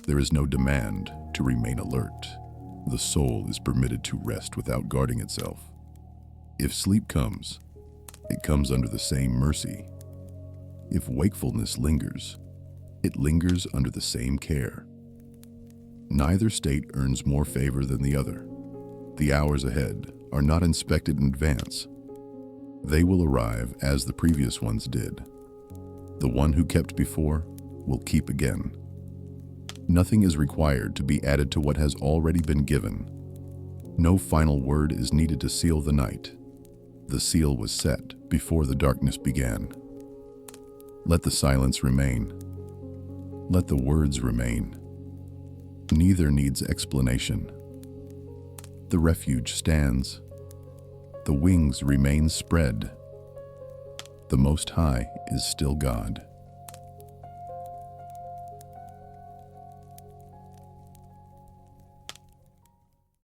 There is no demand to remain alert. The soul is permitted to rest without guarding itself. If sleep comes, it comes under the same mercy. If wakefulness lingers, it lingers under the same care. Neither state earns more favor than the other. The hours ahead are not inspected in advance. They will arrive as the previous ones did. The one who kept before will keep again. Nothing is required to be added to what has already been given. No final word is needed to seal the night. The seal was set before the darkness began. Let the silence remain. Let the words remain. Neither needs explanation. The refuge stands. The wings remain spread. The Most High is still God.